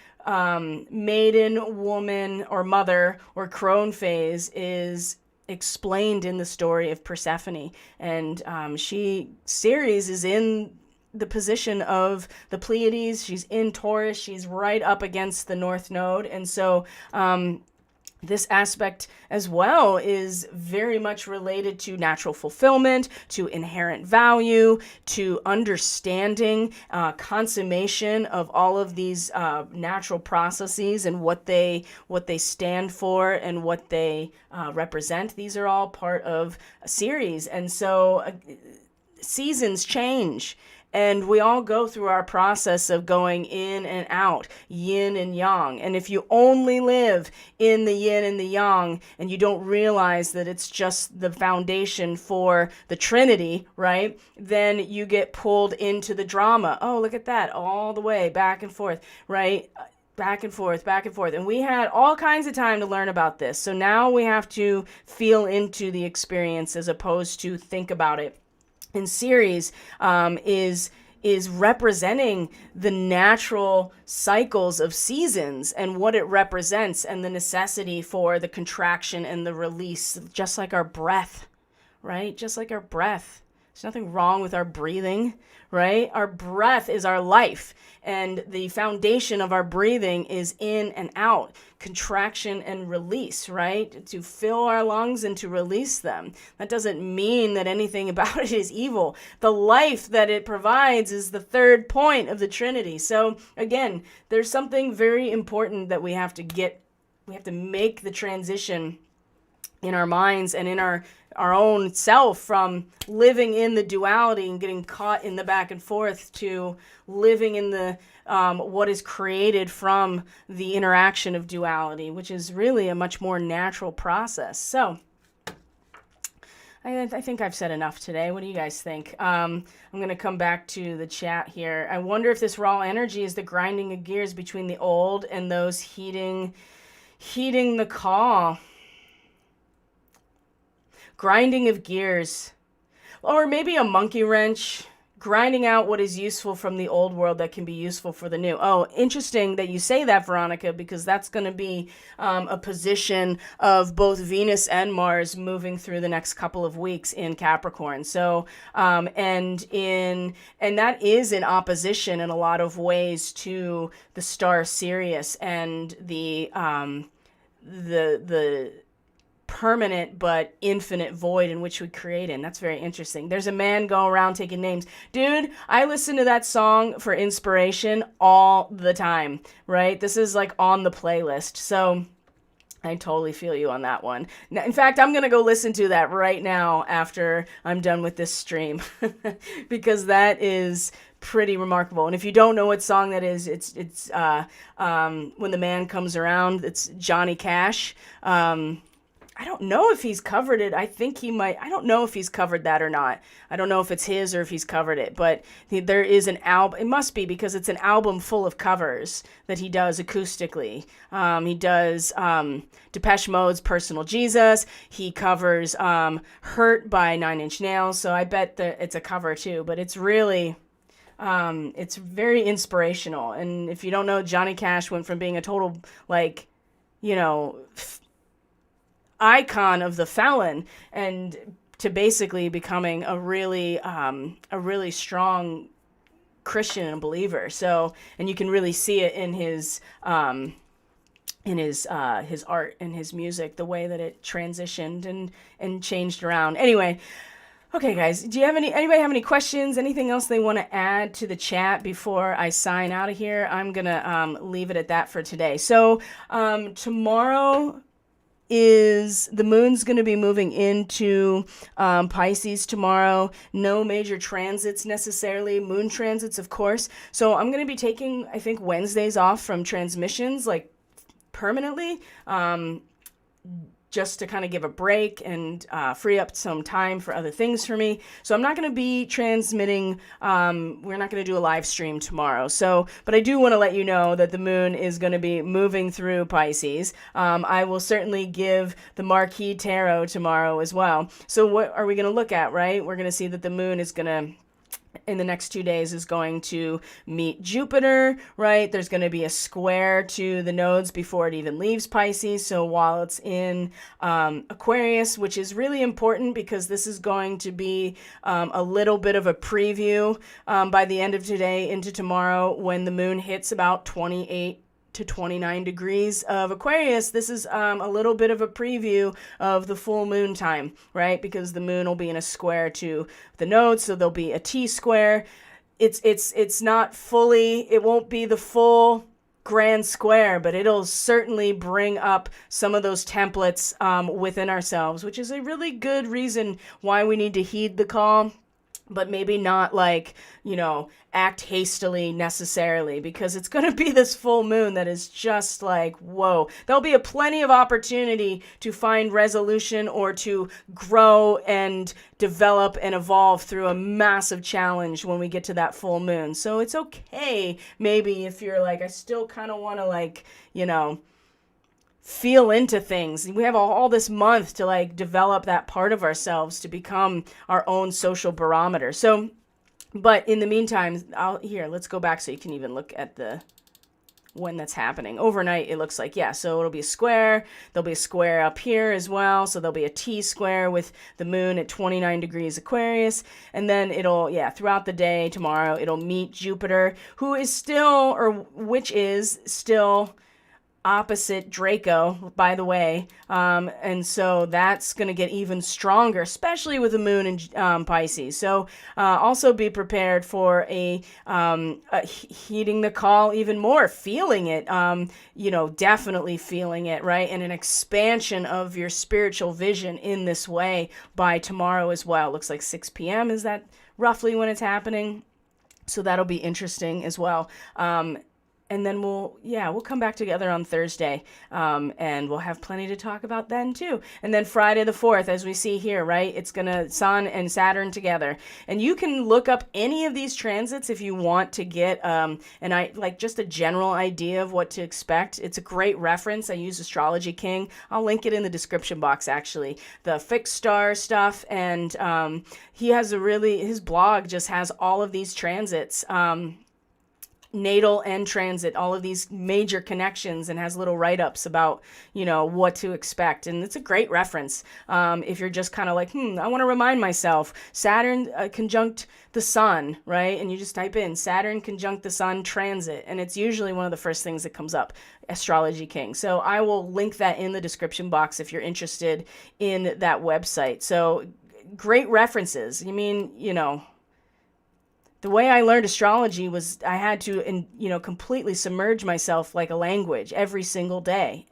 woman, or mother, or crone phase is explained in the story of Persephone. And Ceres is in the position of the Pleiades. She's in Taurus. She's right up against the North Node. And so this aspect as well is very much related to natural fulfillment, to inherent value, to understanding, consummation of all of these natural processes and what they stand for and what they represent. These are all part of a series. And so seasons change. And we all go through our process of going in and out, yin and yang. And if you only live in the yin and the yang, and you don't realize that it's just the foundation for the Trinity, right? Then you get pulled into the drama. Oh, look at that, all the way back and forth, right? Back and forth, back and forth. And we had all kinds of time to learn about this. So now we have to feel into the experience as opposed to think about it. And Ceres is representing the natural cycles of seasons and what it represents and the necessity for the contraction and the release, just like our breath, right? Just like our breath. There's nothing wrong with our breathing, right? Our breath is our life, and the foundation of our breathing is in and out, contraction and release, right? To fill our lungs and to release them. That doesn't mean that anything about it is evil. The life that it provides is the third point of the Trinity. So again, there's something very important that we have to make the transition in our minds and in our own self from living in the duality and getting caught in the back and forth to living in the what is created from the interaction of duality, which is really a much more natural process. So I think I've said enough today. What do you guys think? I'm going to come back to the chat here. I wonder if this raw energy is the grinding of gears between the old and those heeding the call. Grinding of gears, or maybe a monkey wrench grinding out what is useful from the old world that can be useful for the new. Oh, interesting that you say that, Veronica, because that's going to be a position of both Venus and Mars moving through the next couple of weeks in Capricorn. So, and that is in opposition in a lot of ways to the star Sirius and the permanent but infinite void in which we create in. That's very interesting. There's a man going around taking names. Dude, I listen to that song for inspiration all the time, right? This is like on the playlist. So I totally feel you on that one. In fact, I'm going to go listen to that right now after I'm done with this stream because that is pretty remarkable. And if you don't know what song that is, it's When the Man Comes Around. It's Johnny Cash. I don't know if he's covered it. I think he might. I don't know if he's covered that or not. I don't know if it's his or if he's covered it. But there is an album. It must be because it's an album full of covers that he does acoustically. He does Depeche Mode's Personal Jesus. He covers Hurt by Nine Inch Nails. So I bet that it's a cover too. But it's really... it's very inspirational. And if you don't know, Johnny Cash went from being a total, like, icon of the felon and to basically becoming a really strong Christian and believer. So, and you can really see it in his art and his music, the way that it transitioned and changed around. Anyway, okay, guys, anybody have any questions? Anything else they want to add to the chat before I sign out of here? I'm gonna leave it at that for today. So tomorrow is the moon's going to be moving into Pisces tomorrow. No major transits necessarily. Moon transits, of course. So I'm going to be taking, I think, Wednesdays off from transmissions, like permanently, just to kind of give a break and free up some time for other things for me. So I'm not going to be transmitting. We're not going to do a live stream tomorrow. So, but I do want to let you know that the moon is going to be moving through Pisces. I will certainly give the Marquee Tarot tomorrow as well. So what are we going to look at, right? We're going to see that the moon is going to, in the next 2 days, is going to meet Jupiter, right? There's going to be a square to the nodes before it even leaves Pisces. So while it's in Aquarius, which is really important because this is going to be a little bit of a preview by the end of today into tomorrow when the moon hits about 28 to 29 degrees of Aquarius. This is a little bit of a preview of the full moon time, right? Because the moon will be in a square to the nodes, so there'll be a T-square. It's not fully, it won't be the full grand square, but it'll certainly bring up some of those templates within ourselves, which is a really good reason why we need to heed the call, but maybe not like, act hastily necessarily, because it's going to be this full moon that is just like, whoa. There'll be a plenty of opportunity to find resolution or to grow and develop and evolve through a massive challenge when we get to that full moon. So it's okay, maybe, if you're like, I still kind of want to feel into things. We have all this month to develop that part of ourselves to become our own social barometer. So, but in the meantime, let's go back so you can even look at when that's happening. Overnight, it looks like, so it'll be a square. There'll be a square up here as well. So there'll be a T-square with the moon at 29 degrees Aquarius. And then throughout the day tomorrow, it'll meet Jupiter, which is still opposite Draco, by the way. And so that's going to get even stronger, especially with the moon in Pisces. So also be prepared for heeding the call even more, feeling it, definitely feeling it, right? And an expansion of your spiritual vision in this way by tomorrow as well. Looks like 6 p.m. Is that roughly when it's happening? So that'll be interesting as well. and then we'll come back together on Thursday, and we'll have plenty to talk about then too. And then Friday the 4th, as we see here, right? It's gonna Sun and Saturn together, and you can look up any of these transits if you want to get just a general idea of what to expect. It's a great reference. I use Astrology King. I'll link it in the description box, actually. The fixed star stuff, and he has his blog just has all of these transits, natal and transit, all of these major connections, and has little write-ups about, what to expect. And it's a great reference. If you're just kind of like, I want to remind myself, Saturn conjunct the Sun, right? And you just type in Saturn conjunct the Sun transit, and it's usually one of the first things that comes up, Astrology King. So I will link that in the description box if you're interested in that website. So great references. The way I learned astrology was I had to, completely submerge myself like a language every single day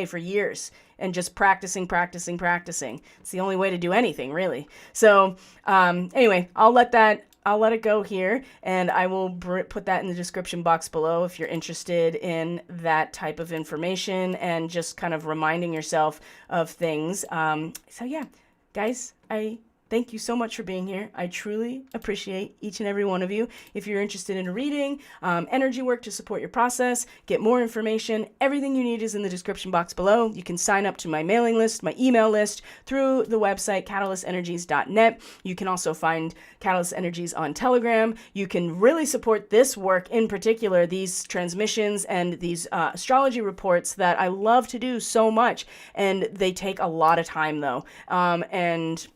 for years, and just practicing. It's the only way to do anything, really. So anyway, I'll let it go here, and I will put that in the description box below if you're interested in that type of information and just kind of reminding yourself of things. So yeah, guys, I thank you so much for being here. I truly appreciate each and every one of you. If you're interested in a reading, energy work to support your process, get more information, everything you need is in the description box below. You can sign up to my mailing list, my email list, through the website catalystenergies.net. You can also find Catalyst Energies on Telegram. You can really support this work, in particular, these transmissions and these astrology reports that I love to do so much. And they take a lot of time, though. And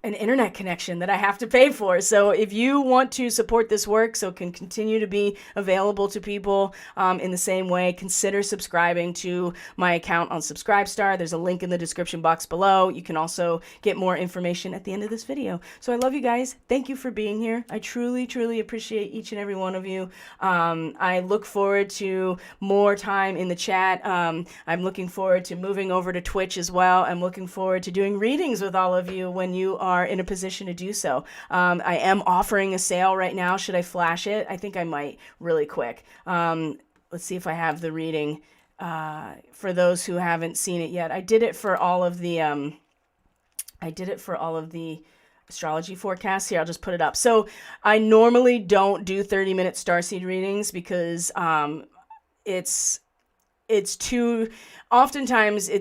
an internet connection that I have to pay for. So if you want to support this work so it can continue to be available to people in the same way, consider subscribing to my account on Subscribestar. There's a link in the description box below. You can also get more information at the end of this video. So I love you guys. Thank you for being here. I truly, truly appreciate each and every one of you. I look forward to more time in the chat. I'm looking forward to moving over to Twitch as well. I'm looking forward to doing readings with all of you when you are in a position to do so. I am offering a sale right now. Should I flash it? I think I might really quick. Let's see if I have the reading for those who haven't seen it yet. I did it for all of the astrology forecasts. Here, I'll just put it up. So I normally don't do 30-minute starseed readings because it's too, oftentimes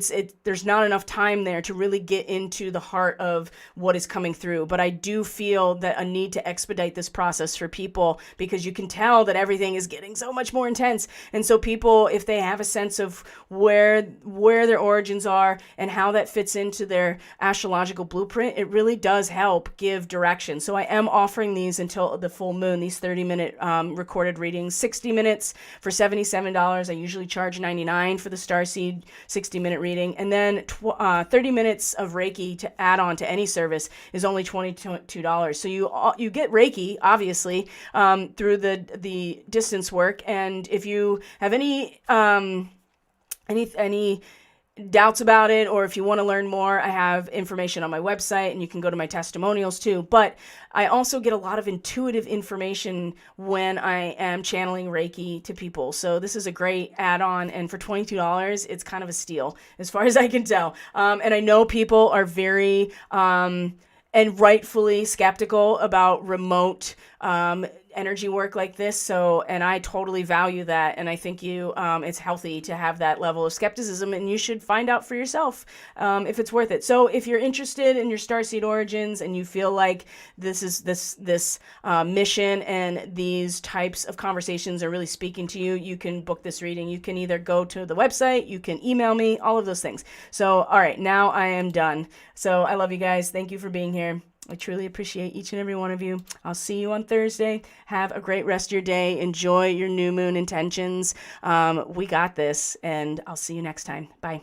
there's not enough time there to really get into the heart of what is coming through. But I do feel that a need to expedite this process for people, because you can tell that everything is getting so much more intense. And so people, if they have a sense of where their origins are and how that fits into their astrological blueprint, it really does help give direction. So I am offering these until the full moon, these 30-minute recorded readings, 60 minutes for $77. I usually charge $99 for the starseed 60-minute reading, and then 30 minutes of Reiki to add on to any service is only $22. So you get Reiki, obviously, through the distance work. And if you have any doubts about it, or if you want to learn more, I have information on my website, and you can go to my testimonials too. But I also get a lot of intuitive information when I am channeling Reiki to people. So this is a great add-on, and for $22, it's kind of a steal as far as I can tell. And I know people are very and rightfully skeptical about remote energy work like this. And I totally value that. And I think it's healthy to have that level of skepticism, and you should find out for yourself if it's worth it. So if you're interested in your starseed origins and you feel like this mission and these types of conversations are really speaking to you, you can book this reading. You can either go to the website, you can email me, all of those things. So, all right, now I am done. So I love you guys. Thank you for being here. I truly appreciate each and every one of you. I'll see you on Thursday. Have a great rest of your day. Enjoy your new moon intentions. We got this, and I'll see you next time. Bye.